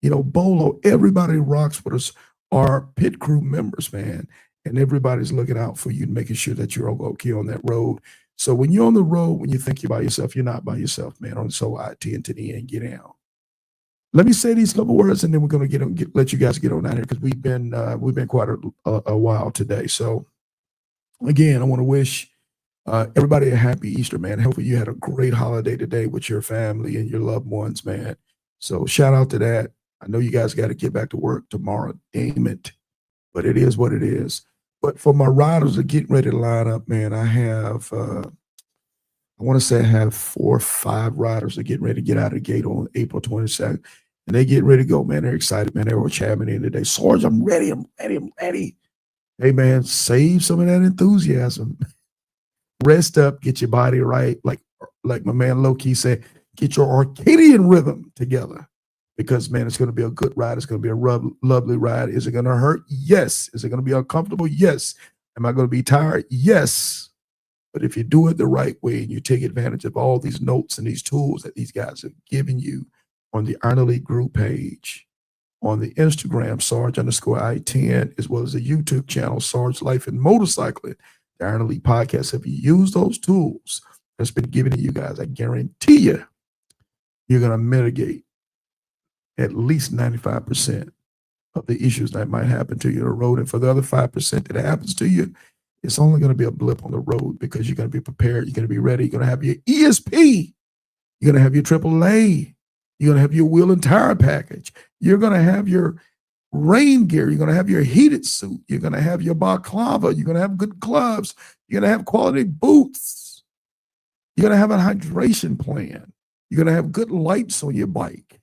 Bolo. Everybody rocks with us. Our pit crew members, man. And everybody's looking out for you and making sure that you're okay on that road. So when you're on the road, when you think you're by yourself, you're not by yourself, man. So I-10 to the end, get out. Let me say these couple words, and then we're going to let you guys get on out here because we've been quite a while today. So again, I want to wish everybody a happy Easter, man. Hopefully you had a great holiday today with your family and your loved ones, man. So shout out to that. I know you guys got to get back to work tomorrow. Damn it. But it is what it is. But for my riders that are getting ready to line up, man, I have I want to say I have 4 or 5 riders that get ready to get out of the gate on April 22nd. And they get ready to go, man. They're excited, man. They were chamming in today. Sarge, I'm ready. I'm ready. I'm ready. Hey, man, save some of that enthusiasm. Rest up. Get your body right. Like my man Low-Key said, get your Arcadian rhythm together. because, man, it's going to be a good ride. It's going to be a lovely ride. Is it going to hurt? Yes. Is it going to be uncomfortable? Yes. Am I going to be tired? Yes. But if you do it the right way and you take advantage of all these notes and these tools that these guys have given you on the Iron Elite group page, on the Instagram, Sarge_I-10, as well as the YouTube channel, Sarge Life and Motorcycling, the Iron Elite podcast. If you use those tools that's been given to you guys, I guarantee you're going to mitigate at least 95% of the issues that might happen to you on the road. And for the other 5% that happens to you, it's only going to be a blip on the road, because you're going to be prepared. You're going to be ready. You're going to have your ESP. You're going to have your AAA. You're going to have your wheel and tire package. You're going to have your rain gear. You're going to have your heated suit. You're going to have your balaclava. You're going to have good gloves. You're going to have quality boots. You're going to have a hydration plan. You're going to have good lights on your bike.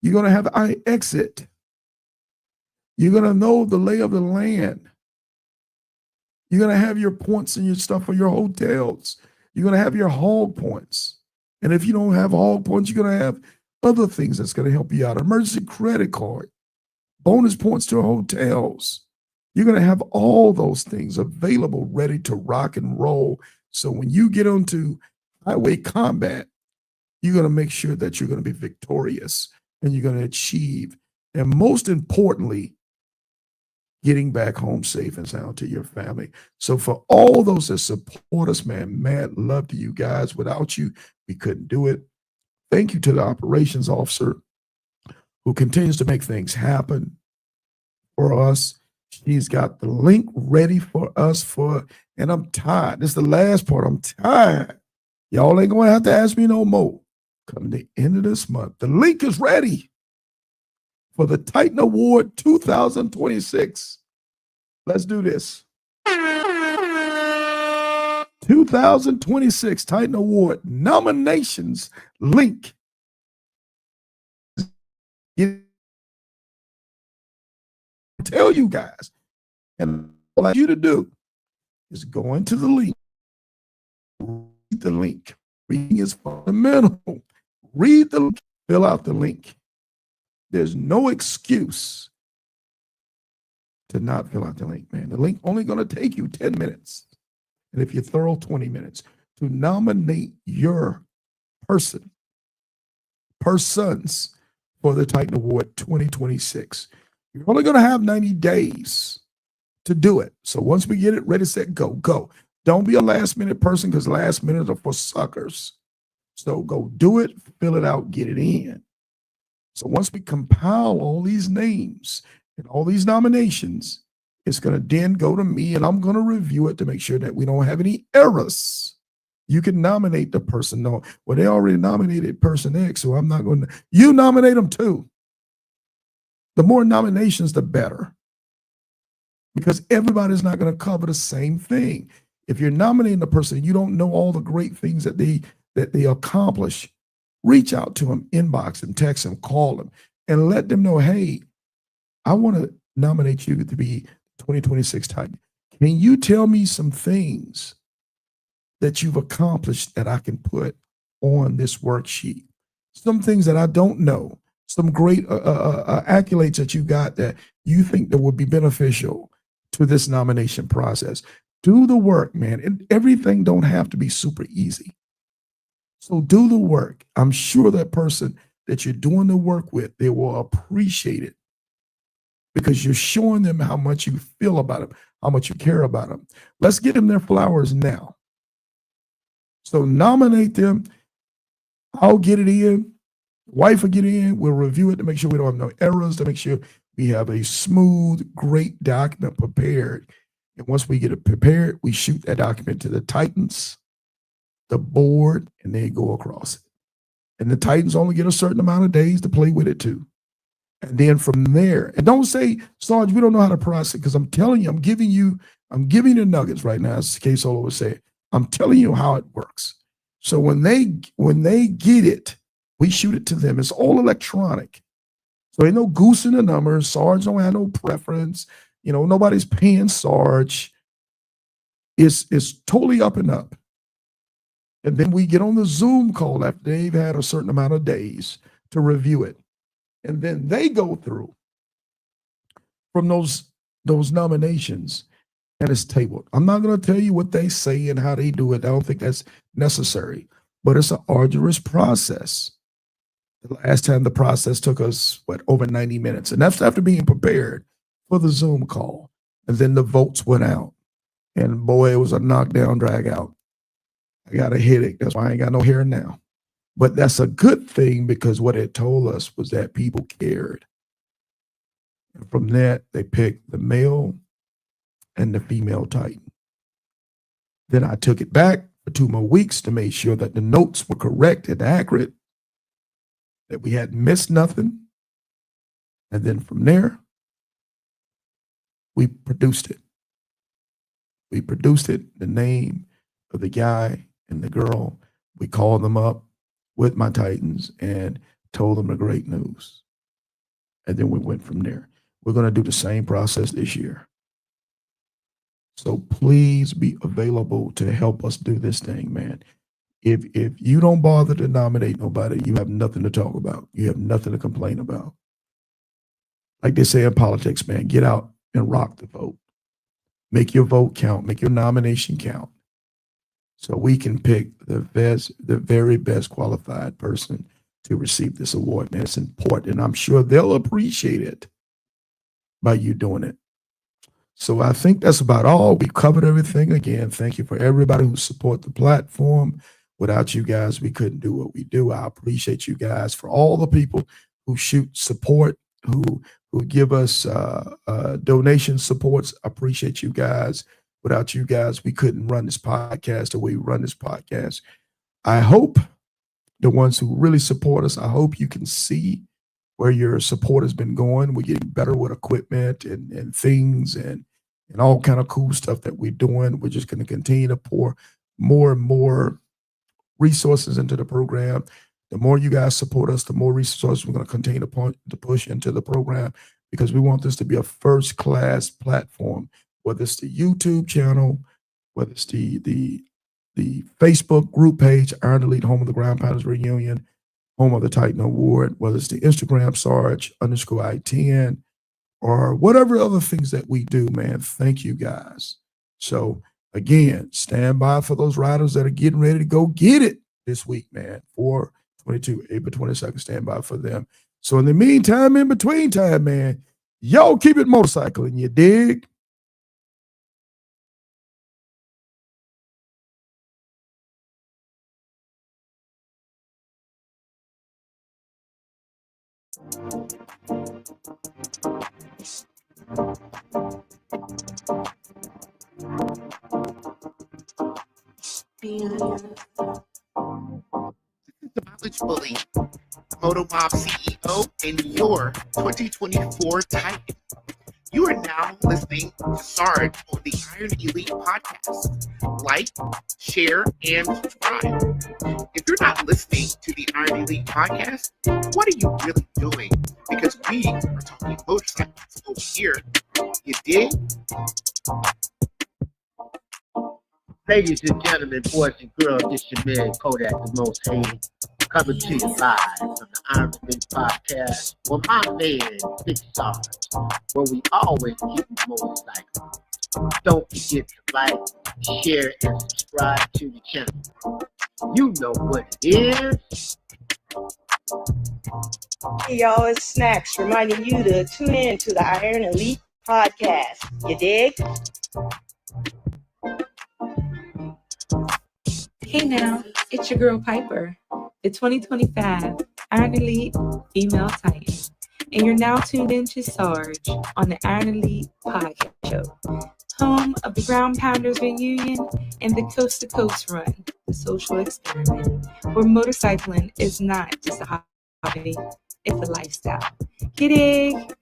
You're going to have iExit. You're going to know the lay of the land. You're going to have your points and your stuff for your hotels. You're going to have your hog points. And if you don't have hog points, you're going to have other things that's going to help you out. Emergency credit card, bonus points to hotels. You're going to have all those things available, ready to rock and roll. So when you get onto highway combat, you're going to make sure that you're going to be victorious and you're going to achieve. And most importantly, getting back home safe and sound to your family. So for all those that support us, man, mad love to you guys. Without you, we couldn't do it. Thank you to the operations officer who continues to make things happen for us. She's got the link ready for us and I'm tired. This is the last part. I'm tired. Y'all ain't going to have to ask me no more. Come the end of this month, the link is ready for the Titan Award 2026. Let's do this. 2026 Titan Award nominations link. Tell you guys, and all I want you to do is go into the link. Read the link. Reading is fundamental. Read the link. Fill out the link. There's no excuse to not fill out the link, man. The link only going to take you 10 minutes. And if you're thorough, 20 minutes to nominate your persons for the Titan Award 2026. You're only going to have 90 days to do it. So once we get it ready, set, go, go. Don't be a last minute person, because last minute are for suckers. So go do it, fill it out, get it in. So once we compile all these names and all these nominations, it's going to then go to me and I'm going to review it to make sure that we don't have any errors. You can nominate the person. No, well, they already nominated person X, so I'm not going to. You nominate them too. The more nominations, the better. Because everybody's not going to cover the same thing. If you're nominating a person and you don't know all the great things that they accomplish, reach out to them, inbox them, text them, call them, and let them know, hey, I want to nominate you to be 2026 Titan. Can you tell me some things that you've accomplished that I can put on this worksheet? Some things that I don't know, some great accolades that you got that you think that would be beneficial to this nomination process. Do the work, man. And everything don't have to be super easy. So do the work. I'm sure that person that you're doing the work with, they will appreciate it, because you're showing them how much you feel about them, how much you care about them. Let's get them their flowers now. So nominate them. I'll get it in. Wife will get it in. We'll review it to make sure we don't have no errors, to make sure we have a smooth, great document prepared. And once we get it prepared, we shoot that document to the Titans, the board, and they go across it. And the Titans only get a certain amount of days to play with it too. And then from there, and don't say, Sarge, we don't know how to process it, because I'm telling you, I'm giving you the nuggets right now, as K Solo was saying. I'm telling you how it works. So when they get it, we shoot it to them. It's all electronic. So ain't no goose in the numbers. Sarge don't have no preference. You know, nobody's paying Sarge. It's totally up and up. And then we get on the Zoom call after they've had a certain amount of days to review it. And then they go through from those nominations, and it's tabled. I'm not going to tell you what they say and how they do it. I don't think that's necessary, but it's an arduous process. The last time the process took us, over 90 minutes. And that's after being prepared for the Zoom call. And then the votes went out. And boy, it was a knockdown, drag out. I got a headache. That's why I ain't got no hair now. But that's a good thing, because what it told us was that people cared. And from that, they picked the male and the female Titan. Then I took it back for 2 more weeks to make sure that the notes were correct and accurate, that we hadn't missed nothing. And then from there, we produced it. We produced it, the name of the guy and the girl. We called them up with my Titans and told them the great news. And then we went from there. We're going to do the same process this year. So please be available to help us do this thing, man. If you don't bother to nominate nobody, you have nothing to talk about. You have nothing to complain about. Like they say in politics, man, get out and rock the vote. Make your vote count. Make your nomination count. So we can pick the very best qualified person to receive this award, man. It's important, and I'm sure they'll appreciate it by you doing it. So I think that's about all. We covered everything. Again, thank you for everybody who support the platform. Without you guys, we couldn't do what we do. I appreciate you guys. For all the people who shoot support, who give us donation supports, I appreciate you guys. Without you guys, we couldn't run this podcast the way we run this podcast. I hope the ones who really support us, I hope you can see where your support has been going. We're getting better with equipment and things and all kind of cool stuff that we're doing. We're just going to continue to pour more and more resources into the program. The more you guys support us, the more resources we're going to continue to push into the program, because we want this to be a first-class platform, whether it's the YouTube channel, whether it's the Facebook group page, Iron Elite, home of the Ground Pounders Reunion, home of the Titan Award, whether it's the Instagram Sarge_ I-10, or whatever other things that we do, man. Thank you guys. So again, stand by for those riders that are getting ready to go get it this week, man. 4/22, April 22nd, stand by for them. So in the meantime, in between time, man, y'all keep it motorcycling, you dig? The Mileage Bully, Moto Mob CEO, and your 2024 Titan. You are now listening to Sarge on the Iron Elite podcast. Like, share, and subscribe. If you're not listening to the Iron Elite podcast, what are you really doing? Because we are talking motorcycles over here. You dig? Ladies and gentlemen, boys and girls, this your man Kodak the Most Hated, coming to you live from the Iron Elite podcast with my man Big Sarge, where we always keep it motorcycle. Don't forget to like, share, and subscribe to the channel. You know what it is. Hey y'all, it's Snacks reminding you to tune in to the Iron Elite podcast. You dig? Hey now, it's your girl Piper, the 2025 Iron Elite Female Titan, and you're now tuned in to Sarge on the Iron Elite Podcast Show, home of the Ground Pounders Reunion and the Coast to Coast Run, the social experiment, where motorcycling is not just a hobby, it's a lifestyle. You dig?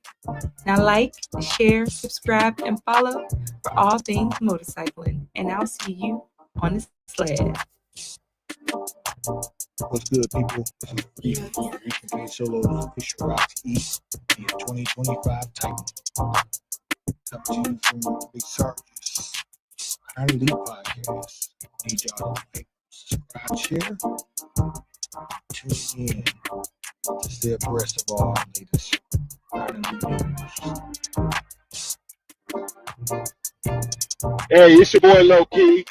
Now like, share, subscribe, and follow for all things motorcycling, and I'll see you on the sled. What's good, people? This is Freaky Solo Official Rocks East, the 2025 Titan. Coming to you from Big Sarge's Iron Elite podcast. Need y'all to like, subscribe, share, tune in. to stay abreast of all the latest Iron Elite news. Hey, it's your boy Low Key.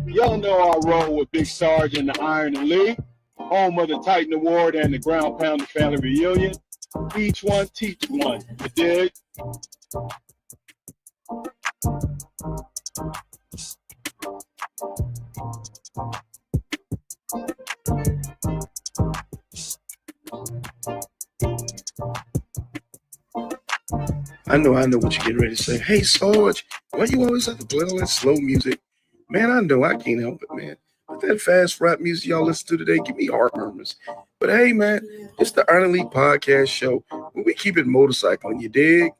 Y'all know I roll with Big Sarge and the Iron Elite, home of the Titan Award and the Ground Pounder Family Reunion. Each one teach one. You dig? I know what you're getting ready to say. Hey, Sarge, why you always have to play all that slow music? Man, I know I can't help it, man. But that fast rap music y'all listen to today give me heart murmurs. But hey, man, it's the Iron Elite Podcast Show where we keep it motorcycling, you dig?